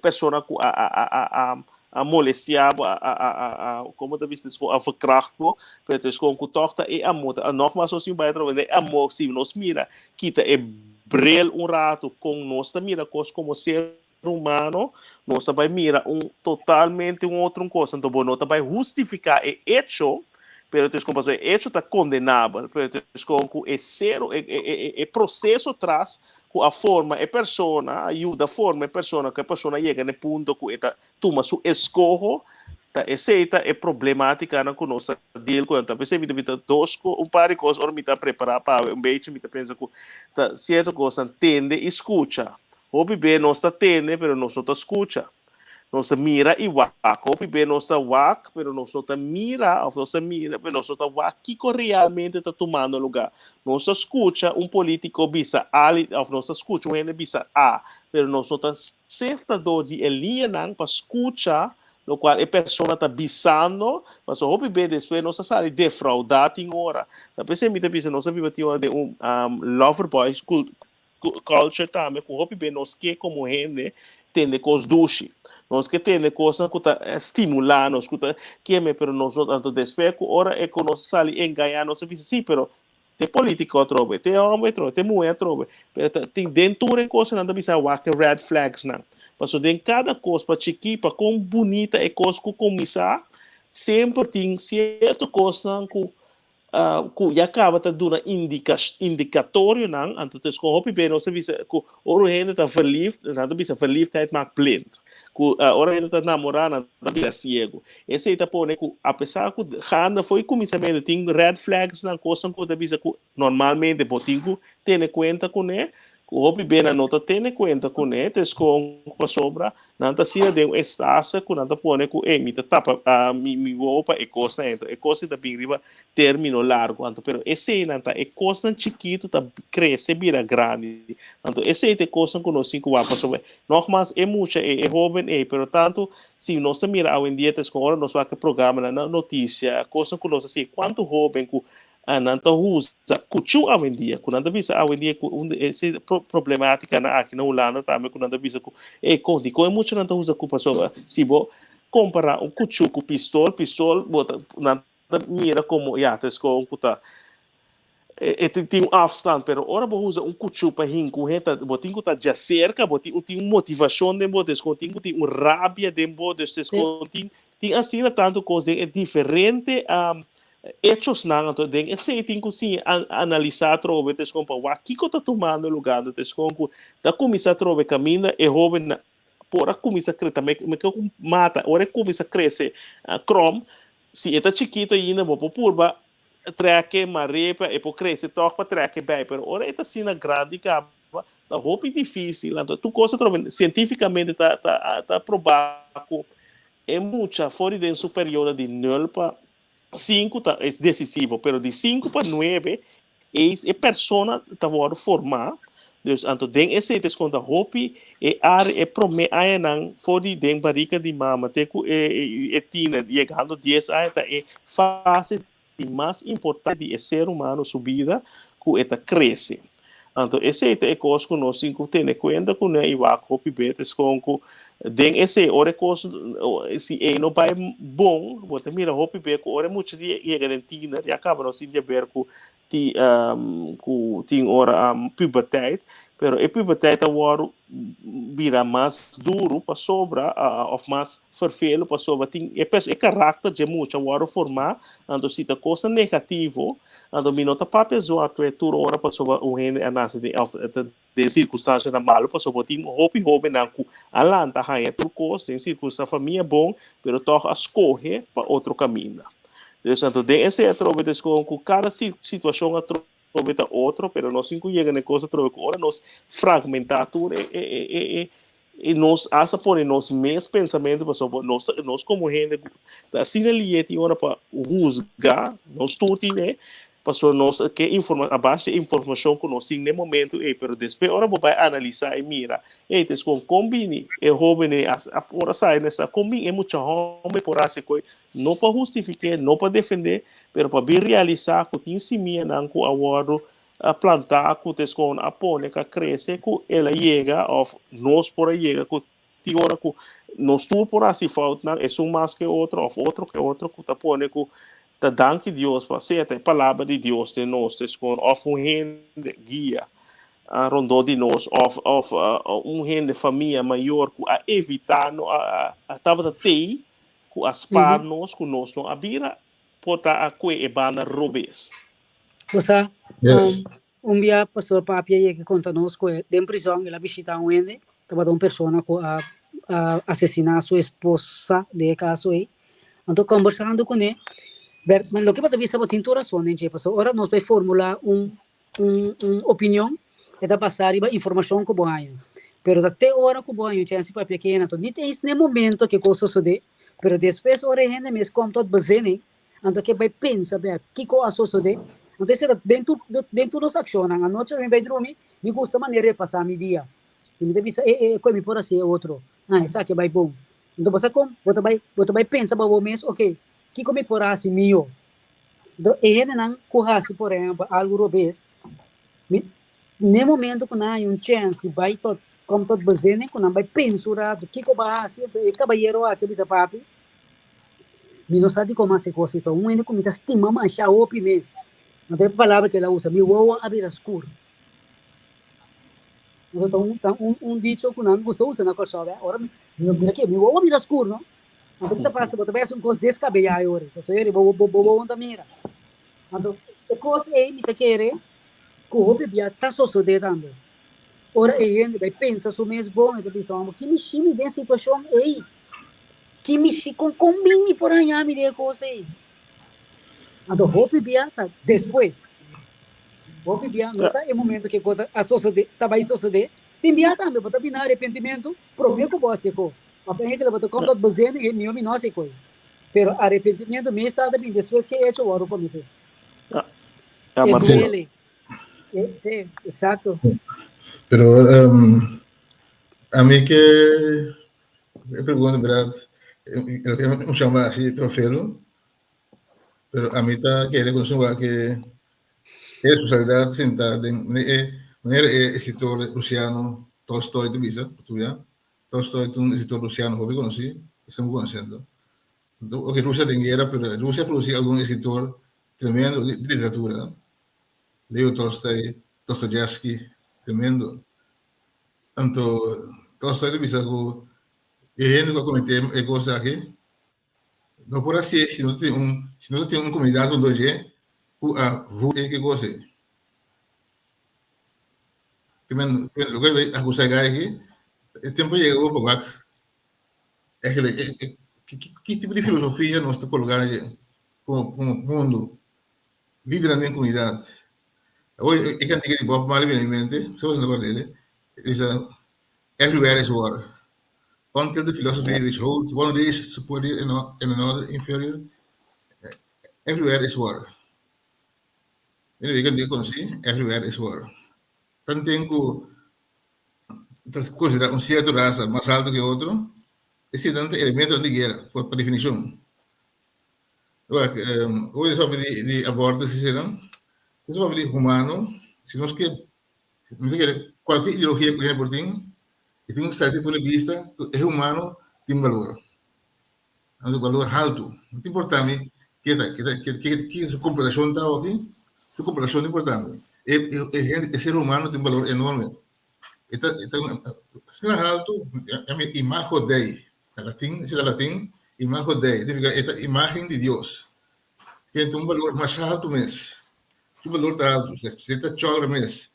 pessoa com a molestia como da vista a verkrachtung porque com que torta a moto nogmaals assim vai trabalhar a moto se nós mira kita brel rato com nós mira coisa como ser humano, nós vai mirar totalmente outra coisa. Então, nós vai justificar o hecho, pero o hecho está condenável, pero é zero, é processo atrás, com a forma, a pessoa, ajuda a forma, a pessoa, que a pessoa chega no ponto que ela toma seu escorro, aceita é problemática na conosco deal com então pensei me dois par de coisas ou me tá preparar para beijo me pensa que certa coisa tende escuta o bebê não está tende pero não está escuta não se mira e wak o bebê não está wak pero não está mira ou não se mira pero não está wak que realmente está tomando lugar não se escuta político bisa ali ou não se escuta gente bisa a pero não está certa do de alienar para escutar no qual a pessoa está bisando, mas o bebê depois não se sabe defraudar em hora. A pessoa me diz, não sabe de lover boys culture também, com o bebê não quer como gente, tem coisas duche. Nós que tem coisas que está estimulando, nós que está queimando, pero nós não tanto despeco, ora é que nós sali enganar, nós diz sim, pero tem política trobe, tem homem trobe, tem mulher trobe, tem dentro de coisas não bisa walk red flags não. Mas tem cada coisa para chiquita, com bonita é coisa que começar, sempre tem certa coisa que já acaba de dar indicatório não, então tem que hopi bem, nós visa que ora ainda está verliefd, não bisa verliefdheid maakt blind. Ora ainda está namorando, não bisa cego. Esse está pone que apesar que ganda foi começamento tem red flags na coisa que bisa que normalmente botinho tem conta com né, que hopi bem na nota tem conta com né, tem que sobra nanta sia de estasa que nanta pone que me tapa mi roupa e costa entra e costa da bem riba termino largo, então, pero esse nanta é coisa chiquito tá cresce vira grande, então esse é coisa que nós cinco vamos sobre, nogmaals é muita é jovem pero tanto se nós mira hoje em dia tem agora nós vai que programa na notícia, coisa que nós assim quanto jovem que nanta usa cuchu hoje em dia, quando nanta visa hoje em dia esse problemática na aqui na Holanda também quando nanta visa é conti com muito nanta usa culpa sobre se bo comparar um cuchu com pistol bota mira como ja, het is gewoon kuta. Tem afstand, pero ora bo usa cuchu para hinku, botin kuta já cerca, botin tem motivação de bo, tem rabia de bo, tem assim tanto coisa é diferente hechos não, então tem esse tem que sim analisar trobe, tem como para aqui que está tomando lugar, tem como da começar trobe caminha é jovem por a começar crescer, me que mata, ora começa crescer crom se está chiquito ainda vou purba treque marepa e por crescer toca para treque bem, pero ora está assim na grande capa tá roupa difícil, então tu coisa cientificamente tá provado é muita fora de superior de 0 para 5 tá é decisivo, pero de 5 para 9 é persona tá vou formar. Dus anto den esse desconta hopi e é prome aí não fora den barriga de mama teco tina chegando 10 aí tá é fase de mais importante é ser humano subida que eta cresce. Anto esse é coisa que nós cinco tem conta com né e vai hopi betes com den esse ore coisa se é não vai bom você mira hopi be ko ore muito dia chega den tina e acaba nós ir ver tem hora puberteit, pero a puberteit agora vira mais duro para sobra, ou mais vervelho para sobra, tem é caráter de muito agora formar, então se tem coisa negativa, então me nota papel zo a tudo hora para sobra o rende a nasce de circunstância na malo para sobra tem hobby na cu alanta raia tudo coisa, tem circunstância família bom, pero toca escolher para outro caminho. Então, esse é trove com cada situação a trove outro, pero nós cinco chega na coisa trove com ora nós fragmentar tudo e nós asa por nós mesmos pensamentos para nós como gente assim ali é hora para juzgar nós tudo né para nós que abaixo de informação que nós temos no momento pero depois ora vai analisar e mira tes com combine é jovem a por sair nessa combine é muito homem por assim coi não para justificar não para defender pero para bem realizar que tem semia não que agora a plantar que tes com a pone que cresce que ela chega of nós por aí chega que tem hora que nós tudo por assim falta é mais que outro of outro que outro que tá pone que da danke Deus para ser a palavra de Deus de nós com of gente guia a rondou de nós of gente família maior que a evitar a tava tei que as par nós que nós não abira pota a que e banda robes. Você Yes. dia pastor papia que conta nós que de prisão ela visita um ende estava uma pessoa que assassinar sua esposa de caso aí então conversando com ele mas lo que pasa es que tem toda razão, né? Agora nós vamos formular opinião e da passar a informação que vai. Pero até hora que vai, chance para pequena, então nem tem esse momento que coisa sucede, pero depois hora ainda mesmo como todo baseado, então que vai pensar bem, que coisa sucede, então se dentro dos ações, a noite eu vai dormir, me gusta maneira de passar meu dia, e me deve ser como por assim outro, essa que vai bom, então você como, você vai pensar para o mês, ok. Que come por assim mio do não corrase por exemplo algo robês no momento que não há chance vai como todo bazene, quando não vai pensar, que que vai assim, então é cabalheiro aqui bisa papi. Me não sabe como se coisa, então ainda como está estima mancha opi mês. Não tem palavra que ela usa, me vou abrir escuro. Então dicho que não gosta usa na coisa, agora mira aqui, me vou abrir escuro, não? Então que tá passa, bota bem um coisa descabelhado agora. Então ele vou onda mira. Então a coisa é me tá querer, que o opi bia tá só de também. Ora ele vai pensar sobre mês bom, então pensamos que me chime dessa situação aí. Que me combine por aí me de coisa aí. Então hope bia tá depois. Hope bia não tá em momento que coisa a sociedade tá vai sociedade. Tem bia também para binar arrependimento, problema com você co. A frente que ela botou compra baseado em meu não sei coisa. Pero arrependimento me está bem depois que hecho o para mim. Duele. Sí, exacto. Pero a mí que me pregunto, ¿verdad? Eu chamo assim, troféu, pero a mí está querendo consumir que é responsabilidade sentada não era escritor russiano Tolstói de visa, tu vês? Tolstói é um escritor russiano, eu conheci, estamos conhecendo. O que Rússia tem guerra, pero Rússia produziu algum escritor tremendo de literatura. Leo Tolstói, Dostoiévski, tremendo. Tanto Tolstói de visa que a gente cometer coisas aqui, não pode ser se não tem uma comunidade onde vou ter que gostar. Primeiro, o que vai acusar aqui, o tempo chegou para cá. Que tipo de filosofia nós estamos colocando como mundo, liderando em comunidade? Hoje, eu canto que Bob Marley vem em mente, se você não gosta dele, ele diz, everywhere is war. Until the philosophy which holds one race superior and another inferior, everywhere is war. Ele diz que conheci, everywhere is war. Tanto tempo considerar um certo raça mais alto que outro, esse tanto elemento de guerra, por definição. Hoje só de aborto, se serão, só de humano, se nós que qualquer ideologia que por tem, e tem um certo ponto de vista, é humano, tem valor. É um valor alto. Muito importante que sua computação está aqui, sua computação é importante. O ser humano tem um valor enorme. Então, se alto, é a imagem Dei. Se é latim, imagem Dei. É a imagem de Deus. Que tem um valor mais alto mesmo. Se o valor está alto, se está chora mesmo.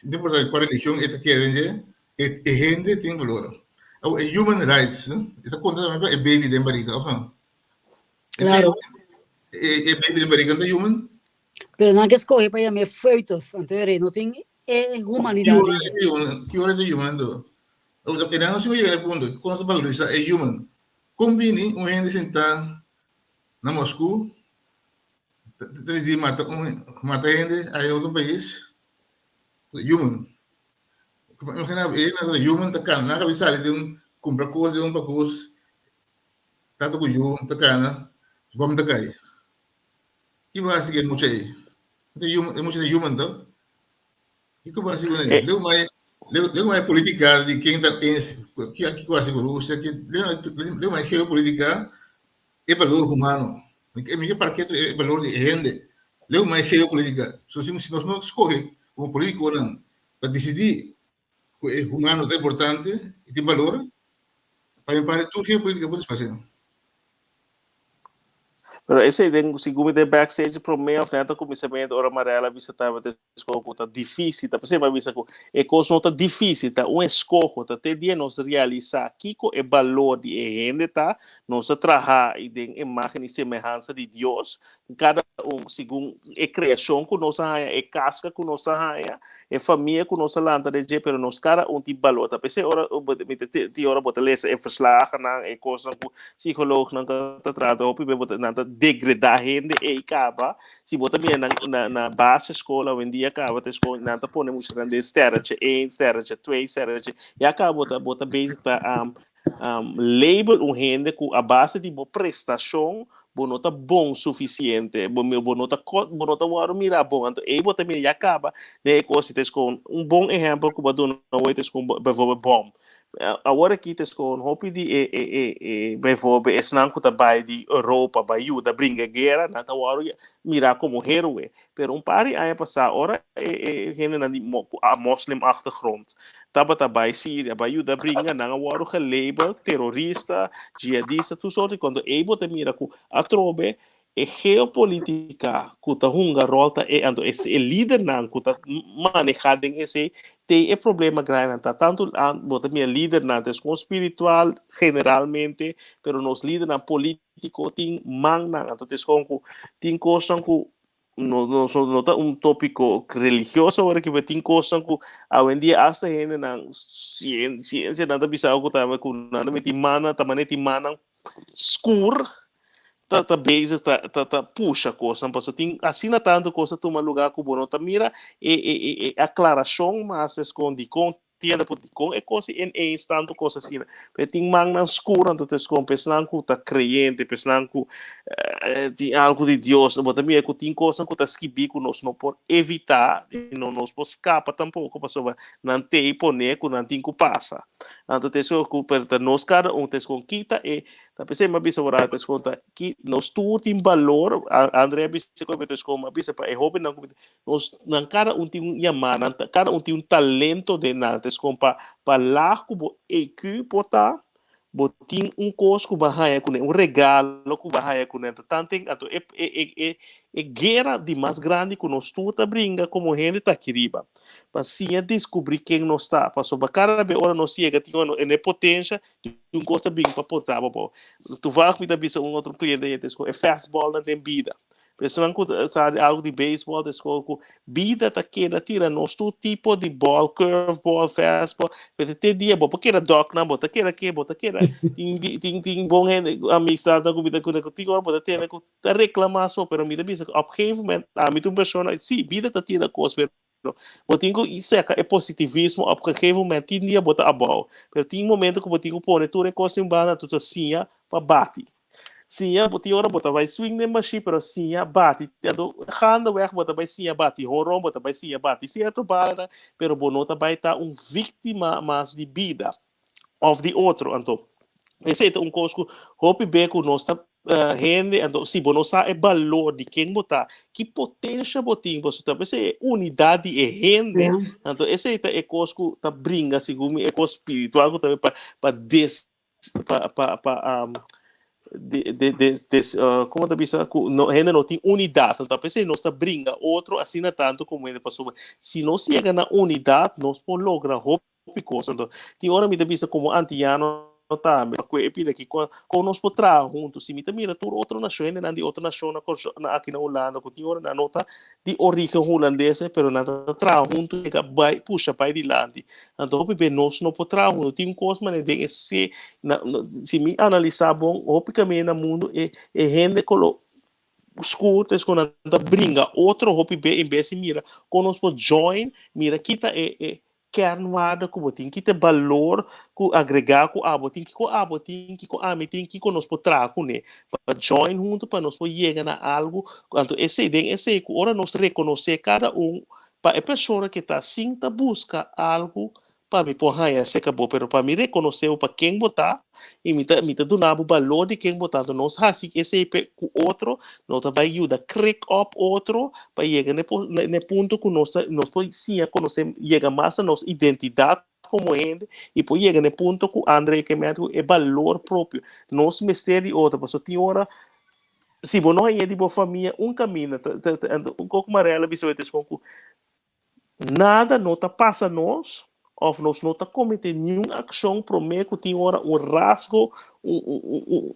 Não importa qual religião é que a gente tem valor. Human rights, está contando é baby de América, Claro. É baby de América, não é human? Pero não que escolher para me feitos, então não tem humanidade. Que hora de human, então? O que não se chega ao ponto, quando se valoriza é human. Combine um gente sentar na Moscou, mata gente aí em outro país, human. Imagina, human tá cana, na cabeça de comprar coisa, de para coisa, tanto com human, tá cana, vamos tá cair. Que vai seguir muito aí? É muito de human, então? E que vai seguir? Leu mais política de quem está que quase Rússia, que leu mais geopolítica é valor humano. É para que é valor de gente. Leu mais geopolítica. Se nós não escolhemos como político para decidir que é humano é importante e tem valor, para tudo geopolítica pode fazer. Pero esse aí, segundo de backstage, pro meio of neta começamento hora amarela, vista tava de escola tá difícil, tá você vai vista é coisa não tá difícil, tá escola tá ter dia nós realizar aqui com o valor de gente tá, nós trabalhar e de imagem e semelhança de Deus, cada segundo a criação que nós é casca que nós é família que nós lanta de pero nós cada tipo valor, tá você hora te hora botar lesa é verslag na é coisa psicólogo não tá trata ou botar nada degradar gente e acaba se botar bem na base escola hoje em dia acaba a escola não põe muito grande esterate 1 esterate 2 esterate e acaba botar bem para label gente com a base de boa prestação bonota bom suficiente bonota waro mira bom então aí bota me acaba de coisa com bom exemplo que botou na oito com bom agora aqui tes com hopi de bevobe esnan que vai de Europa vai ajuda brinca guerra na waro mira como herói pero pari aí passar ora gente na a muslim achtergrond Taba bij Syria, bij Juda brengen naar een waro gelabel, terrorista, jihadista, tu soort quando ebo te mira ku atrobe e geopolitica ku ta hunga rolta ando esse líder nan ku ta manejar den esse te problema grande tanto bota minha líder nan es com espiritual generalmente, pero nos líder nan político tin man nan ando tes com ku tin cosan ku no está tópico religioso ahora que tem coisas que hoje em dia hasta gente na ciência nada bisa algo também com nada me timana também timana escuro tá base tá puxa coisa mas tem assim na tanto coisa toma lugar que bom tá mira aclaração mas esconde com tienda com é coisa em instante coisa assim mas tem man na escuro então tes com pessoal que tá crente pessoal que tem algo de Deus mas também é que tem coisa que tá esquibi que nós não por evitar e não nos por escapa tampouco para não ter poner que não tem que passa então tes com para nós cada tes com quita e tá pensando mas bisa ora tes com que nós tudo tem valor André bisa com tes com mas bisa para hobby não nós não cada tem chamar cada tem talento de nada com para lá com EQ botar botin coisa que vai com regalo que vai com tanto guerra de mais grande que nós tudo brinca como gente tá queriba para se descobrir quem nós está para sobre cada vez hora nós chega tem uma potência coisa bem para botar tu vai me dar outro cliente é fastball não tem vida pessoal que sabe algo de beisebol, de escola, vida tá queira tira nós todo tipo de ball, curveball, fastball, mas tem dia bom, porque era doc na bota, queira tem bom amizade na vida que tem agora bota tem que reclamar só, pero me dá bisa, a gegeven moment, a mim tu pessoa, sim, vida tá tira coisa, pero botinho isso é positivismo, a gegeven moment tem dia bota a ball, pero tem momento que botinho põe tu recosta em banda, tu tá assim, para bate. Sim, boti ora bota vai swing nem machine, pero sim bate. Ado handa weg bota vai sim bate, horon bota vai sim bate. Sim bala, pero bonota vai estar vítima mais de vida of the outro, então. Esse é coisa hope beco nossa gente, então se bonosa é valor de quem botar, que potência botinho, você tá é unidade e gente, então esse é coisa que tá brinca segundo é coisa espiritual também para como da bisa ainda não tem unidade então pensei nós está brinca outro assim tanto como ele passou se nós chega na unidade nós podemos lograr roupa coisa então tem hora me da bisa como antiano tá com epila que com nós por trás juntos se me mira tudo outro nação ainda de outra nação na aqui na Holanda que tem hora na nota de origem holandesa pero na trás junto chega vai puxa para adiante então bem nós não por trás junto tem coisa mas de esse se me analisar bom opicamente no mundo é gente colo escutas quando anda brinca outro hopi bem em vez de mira quando nós por join mira kita kernwaarde que botin que te valor que agregar que botin que nós por trás né para join junto para nós por chegar na algo quando esse que ora nós reconhecer cada para a pessoa que está assim tá busca algo para me porra se acabou pero para me reconhecer para quem botar e me tá dando o valor de quem botar então nós assim esse com outro nós vai ajudar click up outro para chegar no ponto que nós pode sim conhecer chega mais a nossa identidade como gente e pode chegar no ponto que André que me é valor próprio nós mistério outro porque tem hora se você não é de boa família caminho pouco mais real com nada não tá passa nós ou nós não está cometendo nenhuma ação prometo que tem hora rasgo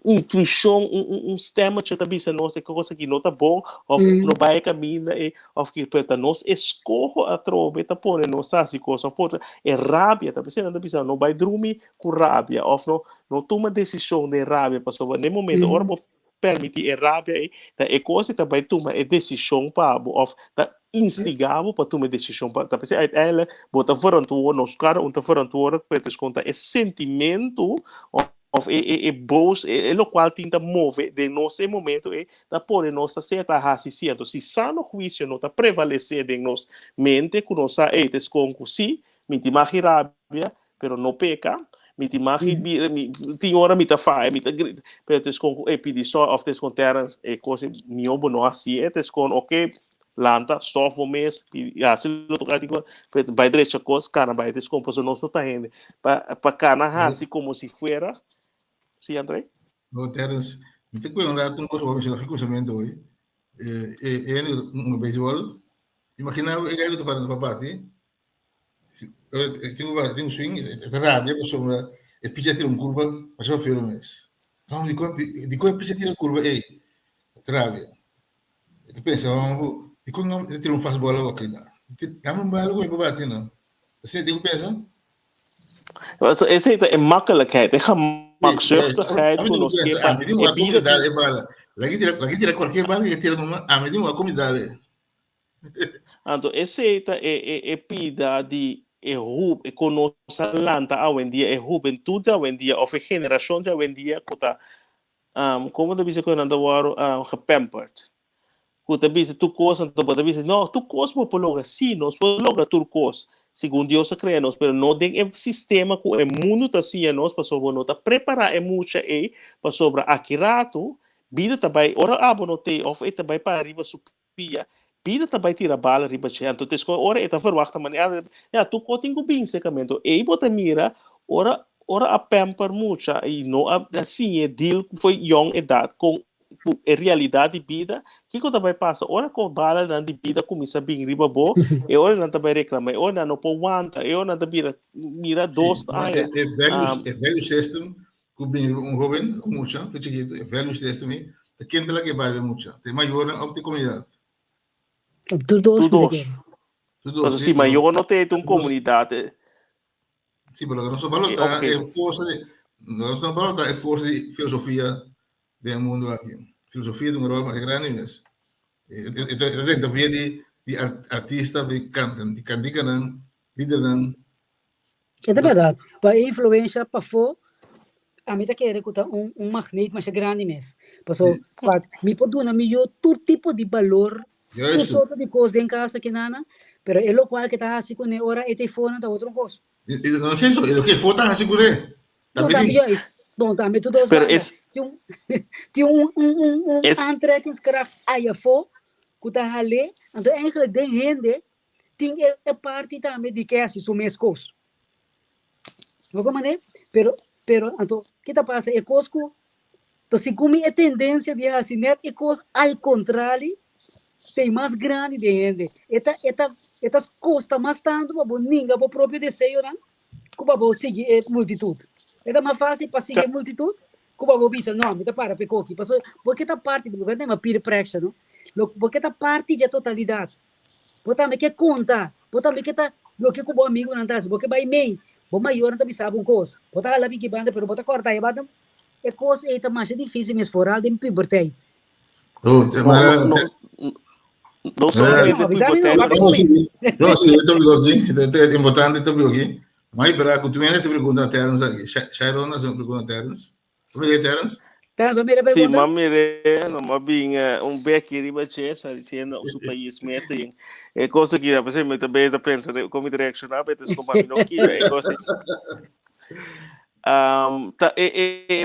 intuição sistema que está pensando nossa coisa que não está bom ou não vai caminhar ou que para nós escolho a trova está por nós assim coisa por é rábia está pensando não vai dormir com rábia ou não toma decisão de rábia passou no momento ora permitir a rabia e da e coisa também toma a decisão para of da instigava para tomar decisão para tá pensar ela bota verantwoord nos cara um verantwoord para descontar esse sentimento of boos lo qual tinta move de nosso momento e da por nossa certa raciocínio se sano juízo não tá prevalecer de nos mente com nossa etes com si me timagi rabia pero não peca mi timagi ti ora mi ta fai mi ta pero tes com epidisó of tes com terras e coisa mio bono assim tes com ok lanta stof o mês e assim lo tocar digo vai direito coisa cara vai tes com poso nosso tá rende para cana assim como se fuera sim André No, Terence, me te cuento un rato, un cosa, vamos a hacer conocimiento hoy. En béisbol, imagina que hay para el papá, ¿sí? Tengo un swing, es rabia, pues sobre el pitcher tira un curva, pasó a fiero un mes. No, di cui el pitcher tira un curva, rabia. Te pensa, di cui no tira un fastball o okay, dame un balo con el papá, ¿no? Así, digo, pensa. Also, es ist makkelijkheid, gemakzuchtigheid, a mí digo, pensa, a mí digo, a comunidad es bala. La que tira cualquier bala que tira nomás, a mí digo, a comunidad es. Então, essa é pida de conocer lanta hoje em dia, juventude hoje em dia, ou geração hoje em dia, como da bisa ko nanda waro pampered. Kuta bisa tu coisa, então pode bisa, não, tu coisa por logo, sim, nós por logo tu coisa. Segundo Deus cria nós, pero não tem um sistema que o mundo tá assim nós para sobre nós tá preparar muito para sobre aquirato, vida também, ora abo não tem, ou também para arriba supia. Vida também tira bala riba che então tes ko ora eta verwachta man ja tu ko tingo bem secamento e bota mira ora a pamper mucha e no assim é deal foi young idade com a realidade de vida que também passa ora com bala na de vida começa bem riba bo e ora não também reclama ora não pode aguenta e ora também mira dos anos é velho system que bem um jovem mucha que chiquito é velho system te quem lá que vale mucha te maior a comunidade Todos. Mas se maior não tem uma comunidade. Sim, mas nós vamos falar é força de nós não vamos falar é força de filosofia do mundo aqui. Filosofia de rol mais grande mesmo. Eu tento ver de artista de cantam, de candidato, líder. É verdade. Para influência para fora, a mim tá querendo escutar um magneto mais grande mesmo. Porque me pode dar melhor todo tipo de valor. Não só de coisa em casa que nada, pero é o qual que está assim com a hora e telefone da outra coisa. Não sei isso, é o que for tá assim com ele. Não, também tudo os mas tem aantrekkingskracht aan je voor, que tá ali, então eigenlijk den gente tem a parte também de que é isso mesmo coisa. Não como né? Pero então que tá passa é coisa então se como é tendência de assim net é coisa ao contrário tem mais grande de gente. Estas custa mais tanto para ninguém para o próprio desejo, não? Como para seguir a multitude. É mais fácil para seguir a multitude. Como para pensar, não, me dá para pegar aqui. Porque esta parte, porque tem uma peer pressure, não? Porque esta parte da totalidade. Porque também quer contar. Porque também quer o que o amigo não está. Porque vai meio. O maior não também sabe uma coisa. Porque lá que banda, mas porque cortar a banda, é coisa é mais difícil mesmo fora de pubertade. Não somente pubertade. Não, sim, eu estou aqui. É importante estou aqui. Mas para que tu me essa pergunta Terence aqui. Sharon essa pergunta Terence. Como é Terence? Terence, a minha pergunta. Sim, mamire, não bem beque riba che, sa dizendo o país mesmo é coisa que você me também pensa como direcionar, mas como a mim não quer, é coisa.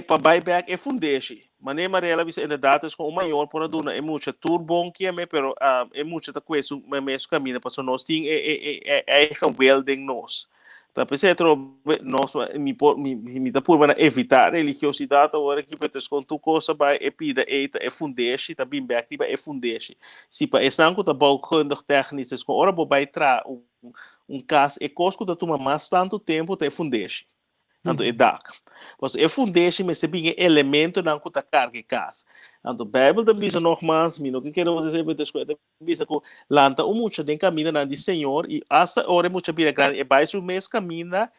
Para buyback é fundeixe. Maneira amarela bisa inderdaad is gewoon maior por doen é muito turbon que é pero é muito da coisa mas caminho para nós tem é welding nós tá pensei nós me tá por evitar religiosidade agora que para com tu coisa vai é pida é fundeixe tá bem back é fundeixe se para essa coisa bouwkundig technisch is com ora vai tra caso é coisa que toma mais tanto tempo tá fundeixe então é dak. Mas é fundeixe, mas é bem elemento na que carga casa. Então a Bíblia também diz nogmaals, mino que quero dizer para as coisas, diz que lanta muito de caminho na de Senhor e essa hora muito bem grande é baixo o mês caminha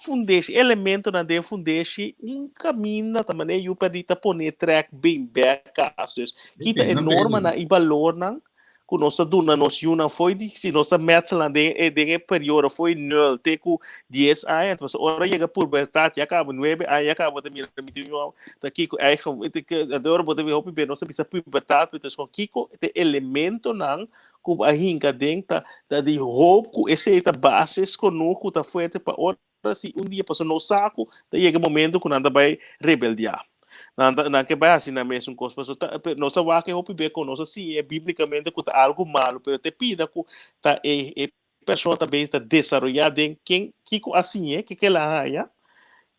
fundeixe elemento na de fundeixe caminho também eu perdi poner track bem back casos kita é norma na valor não com nossa duna nossa una foi de se nossa meta lá de período foi nul te com 10 anos mas ora chega por verdade acaba 9 aí acaba de mirar mitinho daqui aí que adoro poder ver hopi bem nossa bisa pubertade então com kiko te elemento não com a hinca dentro da de hope com esse ta bases com no com ta forte para ora se dia passou no saco daí chega momento quando anda vai rebeldear na que vai assim na mesma coisa nossa vaca é o bem com nossa sim é biblicamente que algo malo pero te pida que tá pessoa também está desenvolvida em quem que assim é que ela há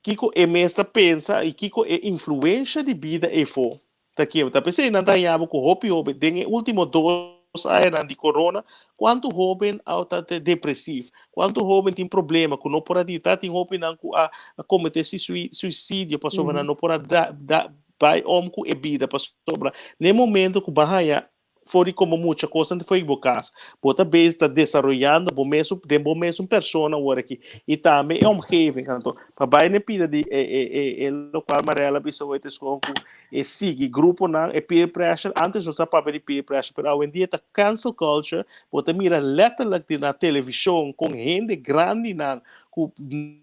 que é mesmo pensa e que é influência de vida e for tá aqui tá pensando na daí com hope tem último 2 anos de corona quanto jovem está depressivo quanto jovem tem problema com não pode estar tem jovem não a cometer suicídio para sobrar não pode dar vai com a vida para sobrar no momento que bahia foi como muita coisa não foi bocas bota bem está desenvolvendo bom mesmo persona agora aqui e também é jovem então para vai ne pida de local amarela pessoa esse com sigue grupo não é peer pressure antes não sabia de peer pressure pero hoje em dia tá cancel culture bota mira letterlijk na televisão com gente grande não com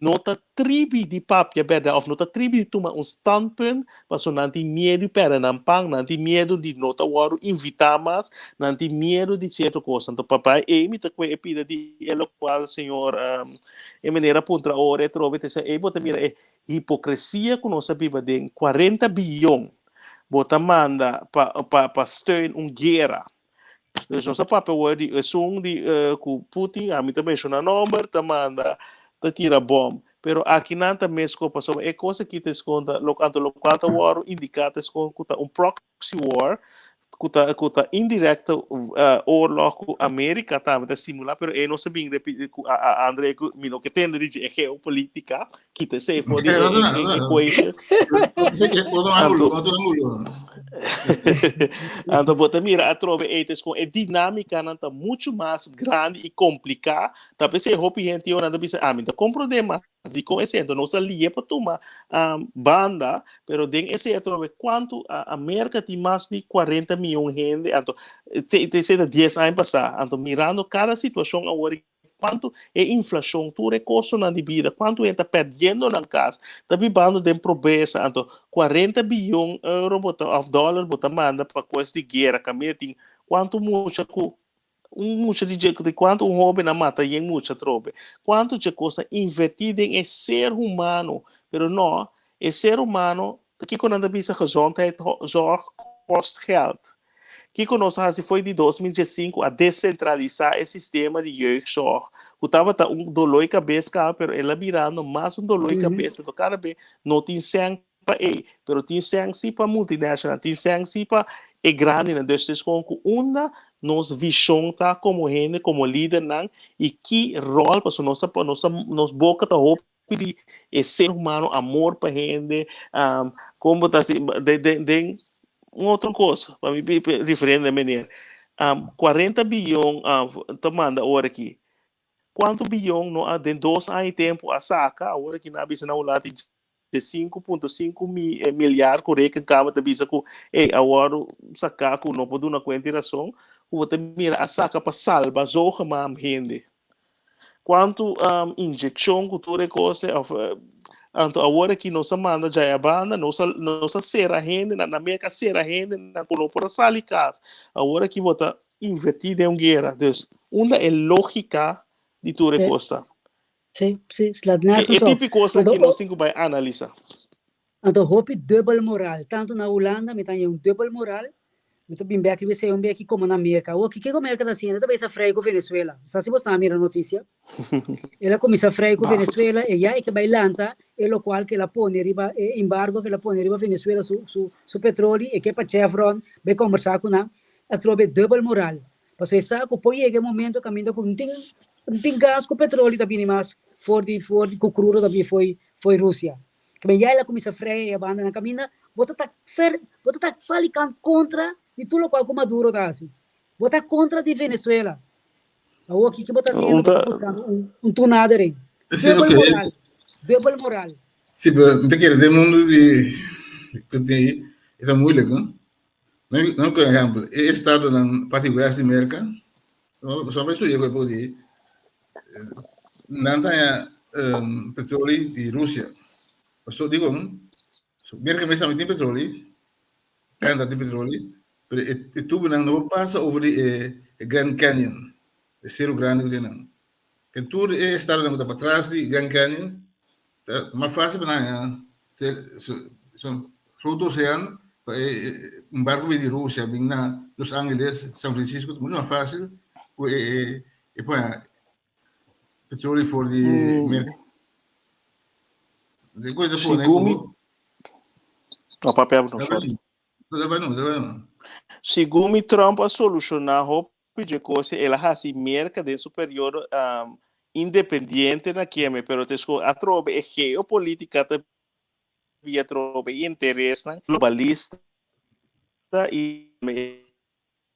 nota tribo de papo verdade ou nota tribo de tomar standpunt para não ter medo para não pang não ter medo de nota waro invitar mais não ter medo de certa coisa então papai me tá com a pida de qual senhor e maneira contra ora trove te se bota mira hipocrisia que nós sabemos de 40 bilhões bota manda para steun guerra dus nós sabemos de som de Putin a mim também chama número tá manda tá tira bom pero aqui não tá mesmo passou é coisa que te esconda local war indicata esconda proxy war kuta indirecto oorlog ku Amerika tá simular pero não se bem a André mino que tem de geopolítica que te sei for equation então bota mira a trove etes com a dinâmica não tá muito mais grande e complicada tá pensei hope gente eu nada bisa mim tá com problema de com esse então não se lia para tomar banda pero den esse trove quanto a América tem mais de 40 milhões de gente então te sei de 10 anos passar então mirando cada situação agora quanto é inflação, tudo é custo na vida, quanto está perdendo na casa, está vivendo de pobreza, então 40 bilhões de euros of dólares bota manda para coisa de guerra, que tem quanto muita de quanto um jovem na mata e muita tropa, quanto de coisa invertida em ser humano, pero não, é ser humano, que quando anda bisa gezondheid zorg kost geld. Que conosco foi de 2005 a descentralizar o sistema de jeugdzorg. O estava dolor de cabeça, pero ela virando mais dolor de cabeça do cara bem, não tem sangue para ele, pero tem sangue para multinacional, tem sangue para grande na destes com uma nos visão tá como gente, como líder não e que rol para nossa boca tá roupa de ser humano, amor para gente, como tá assim, de uma outra coisa, para me diferente da maneira. 40 bilhões, tomando agora aqui. Quanto bilhão não há de 2 anos tempo a saca, agora que na bisa na lado de 5,5 milhares, correto, que acaba de bisa com, agora sacar com não pode uma quantiração, o outro mira a saca para salvar zorra mais gente. Quanto injeção, cultura, coisa, então agora que nossa manda já é a banda nossa será rende na América será rende na colônia sali casa agora que bota invertida em guerra dus uma é lógica de tudo coisa sim é típico coisa que nós temos que analisar então hope double moral tanto na Holanda me tem double moral me tô bem bem aqui você bem aqui como na América o que a América tá assim também essa freio com Venezuela só se você mira a notícia ela começa a freio com Venezuela e já é que bailanta e lo qual que ela põe riba embargo que ela põe riba Venezuela su petróleo e que para Chevron vai conversar com ela a trobe double moral você sabe que põe chega momento caminho com não tem gás com petróleo também mais for de crudo também foi Rússia que já ela começa a freio e a banda na caminho bota tá falicando contra de tudo qual como Maduro tá assim bota contra de Venezuela o aqui que bota assim buscando tunada aí Sì, Double ok. moral. Double moral. Sì, però non ti chiede del mondo di è moeilijk, no? Non per esempio, è stato in parte west di America, sono studiato quel po' di nanta petroli di Russia. Questo dico, Amerika meestal met die petroli, en dat die petroli, e tu benang no passa over die Grand Canyon, de Cerro Grande de não. Que tu está lá para trás de Grand Canyon, mas fácil benang são fruto oceano, barco de Rússia, vem na Los Angeles, São Francisco, muito mais fácil, e poi petroli for di Amerika. Depois depois, né? Sigumi, o papel não sorry. Trabalhando. Sigumi Trump a solucionar o de coisa, ela ha si merca de superior independente na QM, pero tesco a trobe e geopolítica via trobe interesse globalista e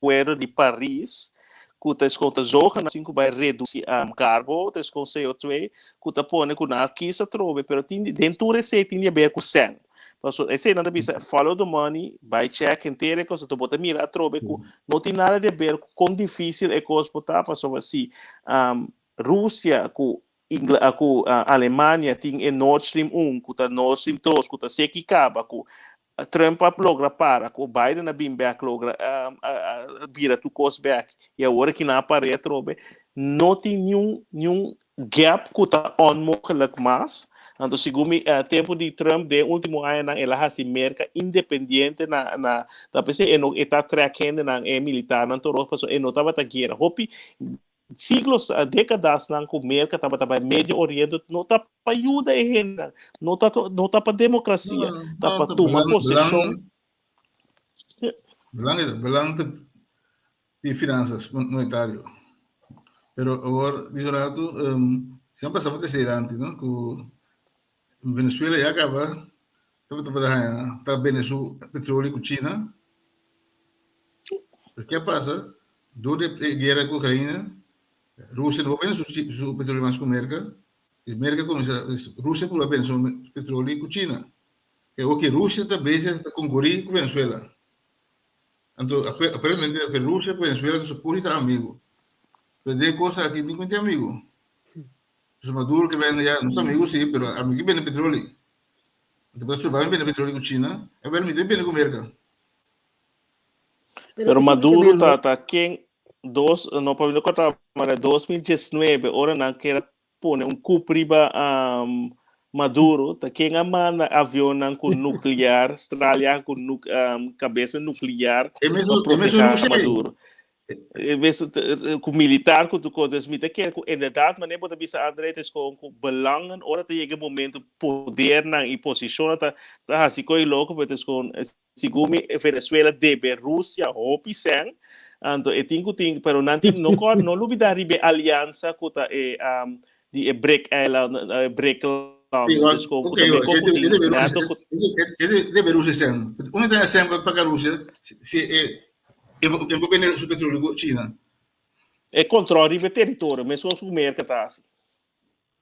acordo de Paris que tesco ta zorga na cinco vai reduzir carbo, tesco CO2, que ta pone que na quisa trobe, pero dentro receita tinha ver com sen. Então, esse não deve follow the money, buy check inteiro, coisa tu bota mirar trobe, não tem nada a ver com difícil é coisa botar, passou assim, Rússia com a Alemanha tem Nord Stream 1, com Nord Stream 2, com a sequi acaba, com Trump logra para, com Biden na back logra vira tu cost back, e agora que na aparece trobe, não tem nenhum gap que está onmogelijk mais. Então, segundo o tempo de Trump, de último ano, ela ha se merca independente na PC, não está tracando na militar, não todos pessoas, não estava ta guerra. Hopi siglos, décadas não com merca estava Médio Oriente, não está para ajuda ainda, não está para democracia, está para tomar posição. Belang de finanças monetário. Pero agora, de lado, sempre passava terceirante, não? Venezuela já acaba, está Venezuela petróleo com China. O que passa? Durante a guerra com a Ucrânia, Rússia não vai o petróleo mais com a América. A América começa, Rússia não vai o petróleo com a China. É o que a Rússia também está concorrendo com a Venezuela. Então, aparentemente, a Rússia com a Venezuela são supostos amigos. Mas tem coisa aqui ninguém tem amigo. Os Maduro que vem já, não são amigos sim, mas amigos vêm petróleo. Depois se vai vender petróleo com China, é vermelho vem com América. Pero Maduro tá quem não pode não contar, mas 2019 ora não quer pôr cupriba Maduro, tá quem manda avião com nuclear, Austrália com cabeça nuclear, para proteger Maduro. Com militar, com tu coisas, me te quer, inderdaad, mas nem pode bisa adretes com belangen, ora te chega momento poder na e posição, tá assim coi louco, mas com segundo Venezuela debe Rússia, hopi sen, então eu tenho, pero não lubida ribe aliança com ta de break island, break deve Rússia sen. Onde tem sempre para a Rússia, se eu vou vender o petróleo com China. É controle do território, mas só o mercado está assim.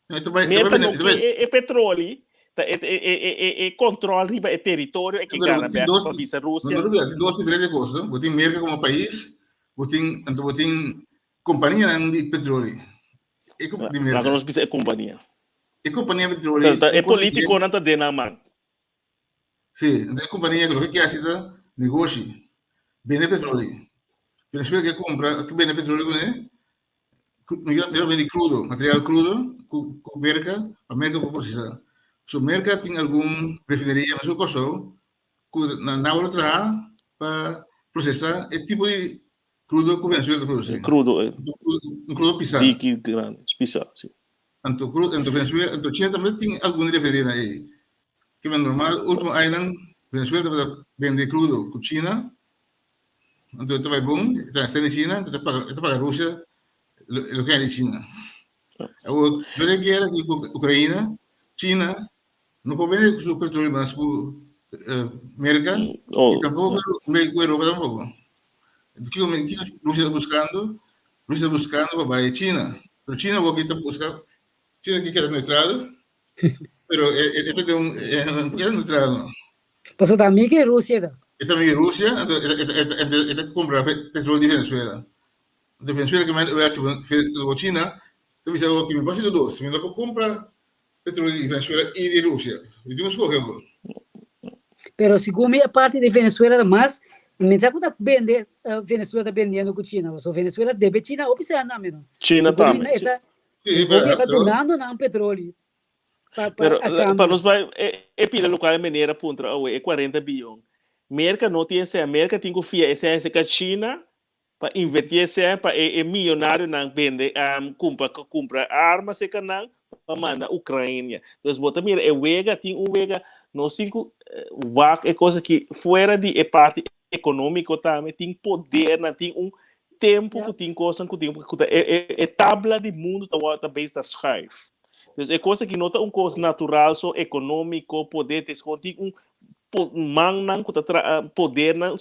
É petróleo, é controle do território, é que ganha bem para a Rússia. Não, tem duas diferentes coisas. Você tem mercado como país, você tem companhia de petróleo. Não, não precisa de companhia. É companhia de petróleo. É político, não está dentro da mão. Sim, é companhia que hace negócio. Bene petróleo. Venezuela que compra, que bene petróleo, né? Eu vendi crudo, material crudo, com merca, a merca para processar. Se merca tem algum refineria, mas o custo, na outra para processar, é tipo de crudo que o Venezuela produz. Crudo, um crudo pisado. Dique grande, pisado, sim. Então, Venezuela, então China também tem alguma refineria aí. Que é normal, o último ano, Venezuela vende crudo com China. Então, vai bom, está sendo China, está para a Rússia, o que é de China. Durante a guerra com a Ucrânia, China não pode vender o petróleo mais para a América, e tampouco com a Europa tampoco. O que a Rússia está buscando para a China. Mas China vai buscar China que queda neutral, pero es neutral, ¿no? Pasó también que Rusia da. Esta es Rusia, esta compra petróleo de Venezuela. De Venezuela que me va a China, te dice que me pasa dos, me lo compra petróleo de Venezuela y de Rusia. Y tengo su ejemplo. Pero según a parte de Venezuela más, me sabe que vende Venezuela está vendendo com China. O Venezuela deve China observar menos. China também. O governo está donando não petróleo. Para nós vai pila local é maneira pontra é 40 bilhões. América não tem essa, América tem que fiar essa que a China para investir essa para milionário não vende compra armas e canal para mandar Ucrânia. Então bota mira vega tem vega no cinco é coisa que fora de parte econômico também tem poder, não tem tempo que tem coisa que tem tabla de mundo da base da schrijf. Dus é coisa que não é coisa natural, só econômico, poder ter man não poder não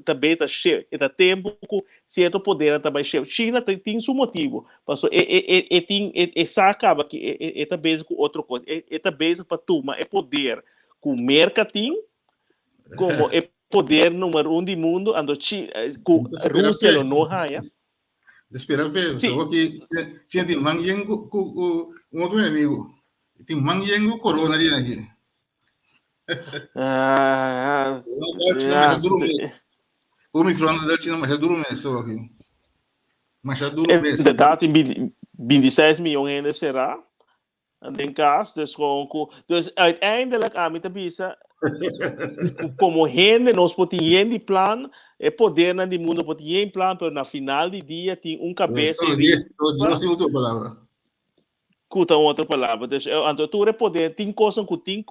também tá cheio, é tempo que certo poder também cheio. China tem seu motivo, passou tem acaba que é também com outra coisa, é também para turma é poder com mercadinho, como é poder número 1 do mundo, ando com Rússia não há. Espera ver, só que tinha de manguengo com outro inimigo. Tem manguengo corona ali aqui. O micro-ondas da China, mas é duro mesmo, só aqui. Mas é duro mesmo. De data em 26 milhões ainda será. Em caso, dus uiteindelijk aan met de bisa, como gente, nós podemos ter plan, é poder na de mundo pode ter plan, mas na final do dia tem cabeça. Não tem outra palavra. Cuta outra palavra. Então, anto é poder, tem coisa que tem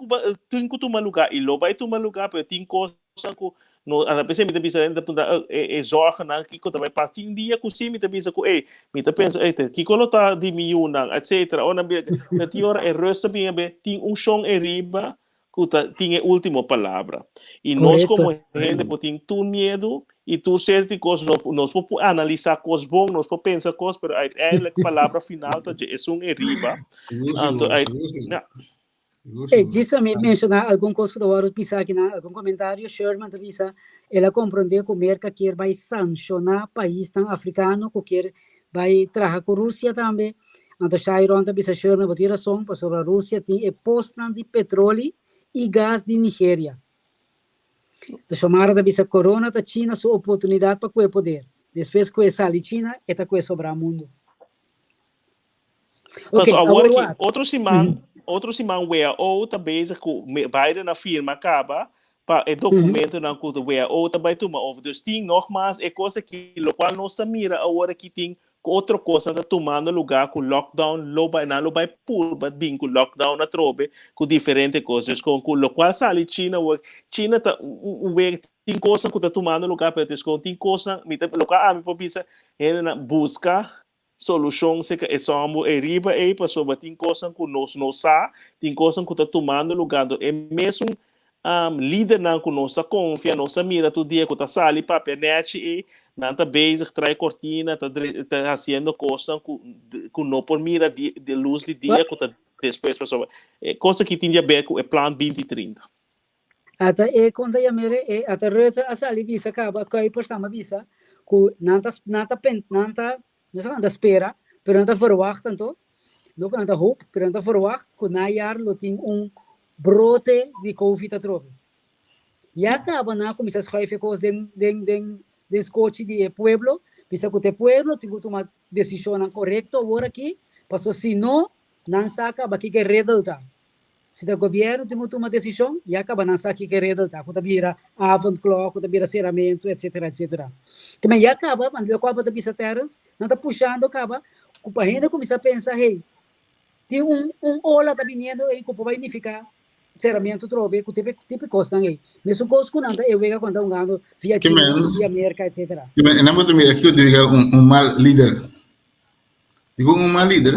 que tomar lugar, e lo vai tomar lugar, mas tem coisa que no a pessoa me bisa ainda punta zorga na que também passa um dia com sim me bisa com me pensa que colota de milhão etc ou na hora é roça bem tem som riba que tem a última palavra e nós como gente tem tu medo e tu certo coisas nós podemos analisar coisas bom nós podemos pensar coisas mas a palavra final é riba Disse a mencionar alguma coisa para o pisar aqui na algum comentário. Sherman também ela compreende que o mercado quer vai sancionar país tão africano que quer vai trabalhar com a Rússia também. Então Sharon também Sherman vai ter razão para sobre a Rússia tem posto de petróleo e gás de Nigéria. Então chamara também a corona da China sua oportunidade para o poder. Depois que essa ali China está com sobrar mundo. Okay, agora outro simão outro simão ou também vai na firma acaba para o documento não que ou também toma over dus tem nogmaals é coisa que o qual não se mira agora que tem outra coisa está tomando lugar com lockdown não vai pur bem com lockdown na trobe com diferentes coisas com o qual sale China tá tem coisa que está tomando lugar para tem coisa me local me precisa buscar solução se que é só riba aí passou tem coisa que nós não sabe tem coisa que está tomando lugar é mesmo líder não que nós está confia nossa mira todo dia que está sali papel net e não está basic trai cortina está fazendo coisa que não por mira de luz de dia que está depois passou coisa que tinha ver com o plano 2030 até quando a mere até reza a sali visa acaba que por sama visa que não espera, pero não está verwacht então, não está hoop, pero não está verwacht que na jaar lo tem brote de Covid atrobe. E acaba na começar a escrever coisas de coche de pueblo, pensa que o pueblo tem que tomar decisão correta agora aqui, passou se não saca aqui que redalta. Se o governo tem que tomar decisão, e acaba não saca que redalta, quando vira avant clock, quando vira ceramento, etc, etc. Também acaba, quando ele acaba de pisar terras, não está puxando, acaba, o país começa a pensar, hey, tem ola tá vindo aí que vai unificar ceramento trobe, que tipo costa aí. Mesmo coisa que não eu vejo quando ganhando via China, via América, etc. Não vou também aqui eu digo mal líder. Digo mal líder,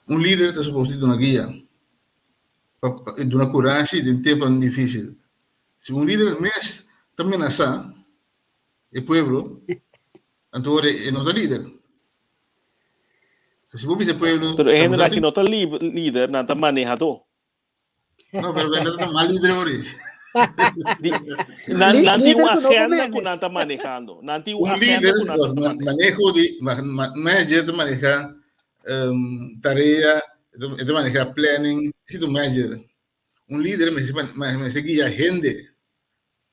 líder está suposto de uma guia, de uma coragem de tempo difícil. Se líder mesmo também amenaça o povo, então é não é líder. Se vos ese pueblo... Pero gente aqui não tá líder, não tá manejador. No, pero no está mal líder ahora. Não tem uma Líder que não agenda que comete. não está manejando. Não tem uma Un agenda líder, que não está manejando. manejo de, manager de manejar tarea, de manejar planning, es un manager. Un líder me seguía gente.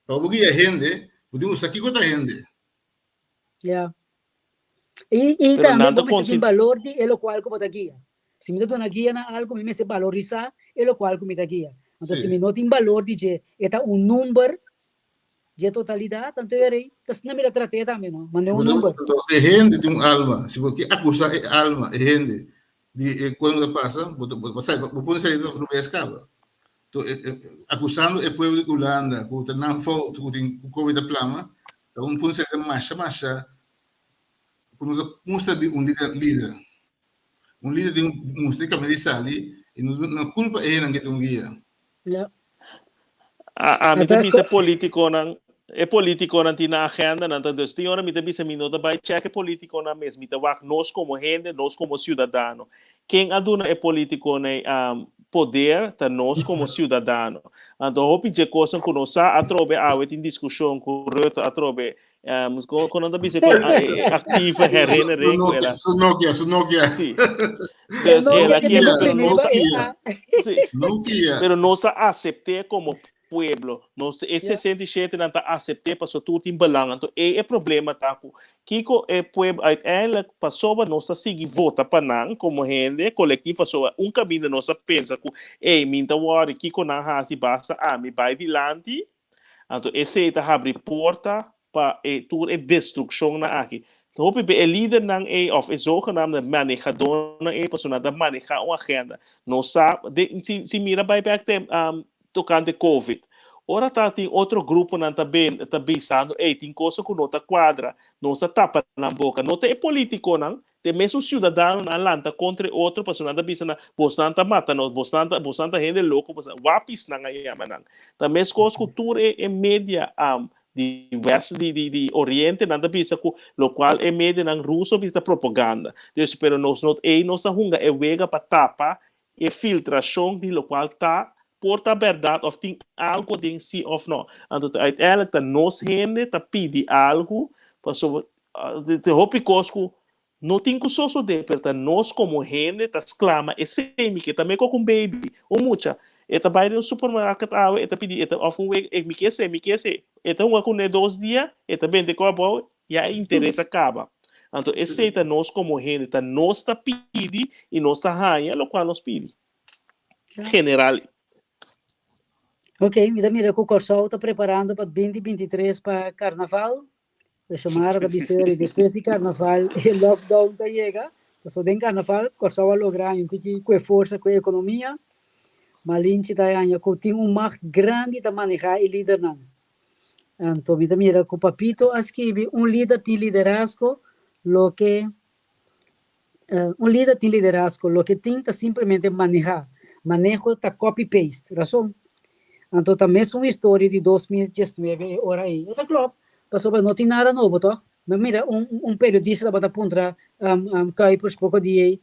Para guiar gente, podemos aqui com a gente. Yeah. E Pero também nada vamos ter valor de ele qual como tá guia. Se me dá uma guia na algo, me se valorizar ele qual como tá guia. Então se me não tem valor de que é um número de totalidade, tanto é aí, então não me tratei também, não. Mas é um número. É gente de uma alma. Se você acusar é alma, é gente. De quando passa, você pode sair do escapa. Acusando o povo de Holanda, que não foi, que Covid da plama, então pode ser marcha, quando mostra de líder. Um líder tem mostra que ele sali e não culpa é ele que tem guia. A mim também é político não. É político não tem na agenda, não tem dus. Tem hora me também se minuto vai check é político não mesmo. Me também nós como gente, nós como cidadano. Quem aduna é político né poder tá nós como cidadano. Então hope de coisa que nós atrobe tem discussão com Ruto atrobe quando não bisa ativa herena rego ela. Nokia. Sim. Ela que pero nós aceite como pueblo, nós esse 67 não tá aceite para tudo em balanço. Então é problema tá com Kiko é pueblo ela passou nós seguir vota para não como gente coletiva só caminho nós pensa que minta war Kiko não hasi basta me vai dilante. Então esse tá abre porta para tudo é destruição na aqui. Então, o líder não é of zogenaamde manejador não é pessoa da manejar uma agenda. Não sabe, se mira vai back tocante COVID. Ora tem outro grupo não tá pensando, tem coisa que não tá quadra, não se tapa na boca, não é político não. Tem mesmo cidadão na lanta contra outro pessoa da bisa na bostanta mata não bostanta gente louco wapis na ngayama não. Também as coisas cultura é média diverso de Oriente nada bisa ku lo qual é média ng russo bisa propaganda. Deus pero nós não nossa hunga é vega para tapa e filtração de lo qual tá porta verdade of tem algo de si of não. Então ela tá nos gente tá pedi algo para de hope cosco não tem que só de pero nós como gente tá exclama e semi que também com baby ou mucha eta vai no supermercado eta pedi eta of um me quer então com 2 dias eta vende com a boa e a interesse acaba. Então esse tá nós como gente tá nós tá pedi e nós tá ganha lo qual nós pedi. General. Ok, mira que o Corsol está preparando para 2023 para Carnaval. De chamar da biceira e depois de Carnaval o lockdown tá chega. Então tem Carnaval, Corsol vai lograr com força, com a economia. Malinche tá aí com tem mach grande de manejar e líder não. Então mira que o Papito escreve líder tem liderazgo, lo que líder tem liderazgo, lo que tem tá simplesmente manejar. Manejo tá copy paste, razão? Então também é uma história de 2019 ora aí. Então claro, passou não tem nada novo, tá? Mas mira, periodista da Batapuntra cai por pouco dia,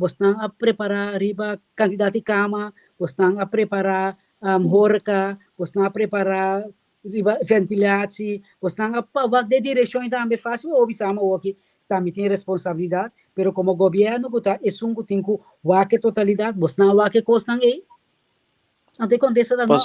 estão a preparar riba candidato de cama, estão a preparar horca, estão a preparar riba ventilação, estão a pagar de direção também fácil, ou bisama aqui também tem responsabilidade, pero como governo botar é que tem que waque totalidade, estão waque costam aí. Não tem condessa da não.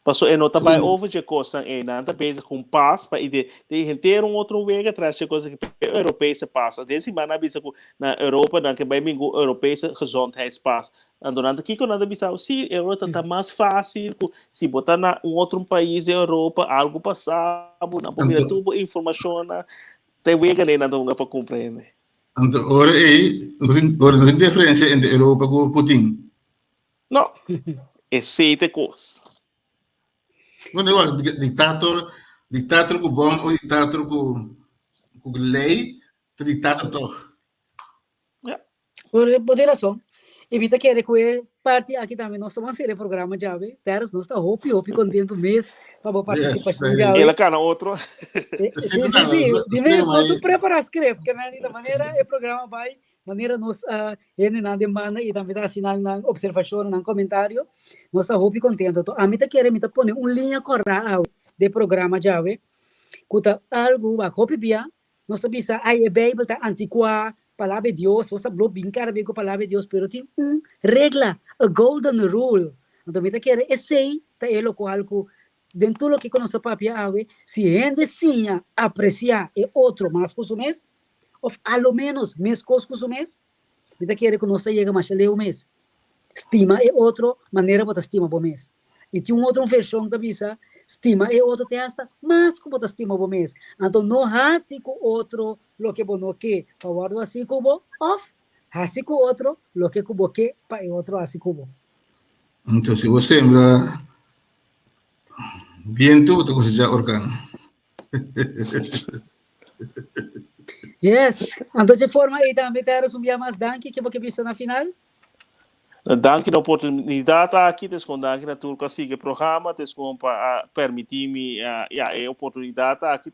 Passou e nota vai over de coisa e nada base com paz para de ter outro vega atrás de coisa que europeia se passa. Desse semana bisa na Europa dan que vai mingo europeia gezondheidspas. Andando aqui quando nada bisa se Europa tá mais fácil se botar na outro país da Europa algo passado na primeira tubo informação na tem vega nem nada para compreender. Então ora não tem diferença entre Europa com Putin. Não. É seita coisa. Bueno, igual, dictator com bom ou dictator com lei, dictator todo. Por razão. Evita que a parte aqui também nós estamos fazendo programa já, terras nós está hope contento mês para participar já. Ela cana outro. Sim. De mês nós preparamos script, que de maneira o programa vai maneira nós na demanda e também assim na observação, no comentário, nós está muito contente. Então, a mim tá querendo me pôr linha correta de programa já, kuta algo a copia, nós sabemos a Bíblia tá antiqua, palavra de Deus, nós sabemos brincar bem com a palavra de Deus, pero tem regra, a golden rule. Então, me tá querendo esse tá ele com algo dentro do que conhece papia se gente sim apreciar e outro mais com o mês, ou ao menos mês com o mês, me tá querendo que nós chega mais leu mês. Estima é outro maneira para estima bom mês. E tem outra versão da visa, estima é outro testa, mas como tá estima bom mês. Então não há-se com outro lo que bom que, para guardar assim como off, há-se com outro lo que como que para outro assim como. Então, se você lembra viento, você consegue organ. Yes. Então de forma aí também temos mais danke que você viu na final. Danke na oportunidade aqui, danke na turca siga programa, para permitir-me a oportunidade aqui,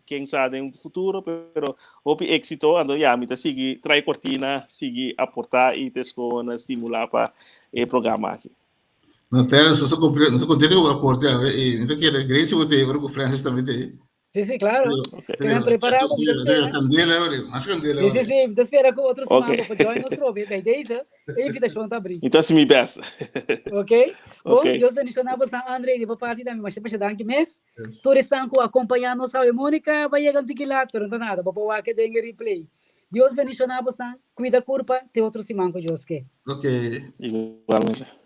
quem sabe no futuro, pero hope éxito, ando me tá seguir, trai cortina, seguir aportar e estimular para o programa aqui. Não tem, só contente com o aporte, e então que Grace você agora com Francis também. Sí, claro. Que preparamos. Mais candela. Sí, te espera com outros mambo para join nos trobe. Bem, desde a invitação tá abrindo. Então, se me besta. Ok? Bom, Deus bendicionamos a André de parte da minha chefe danke mes. Todos estão acompanhando a Mônica, vai chegar tiquilat, pero não nada, para que dengue replay. Deus bendicionamos, cuida curpa, te outro simanco Deus que. Ok. Igualmente.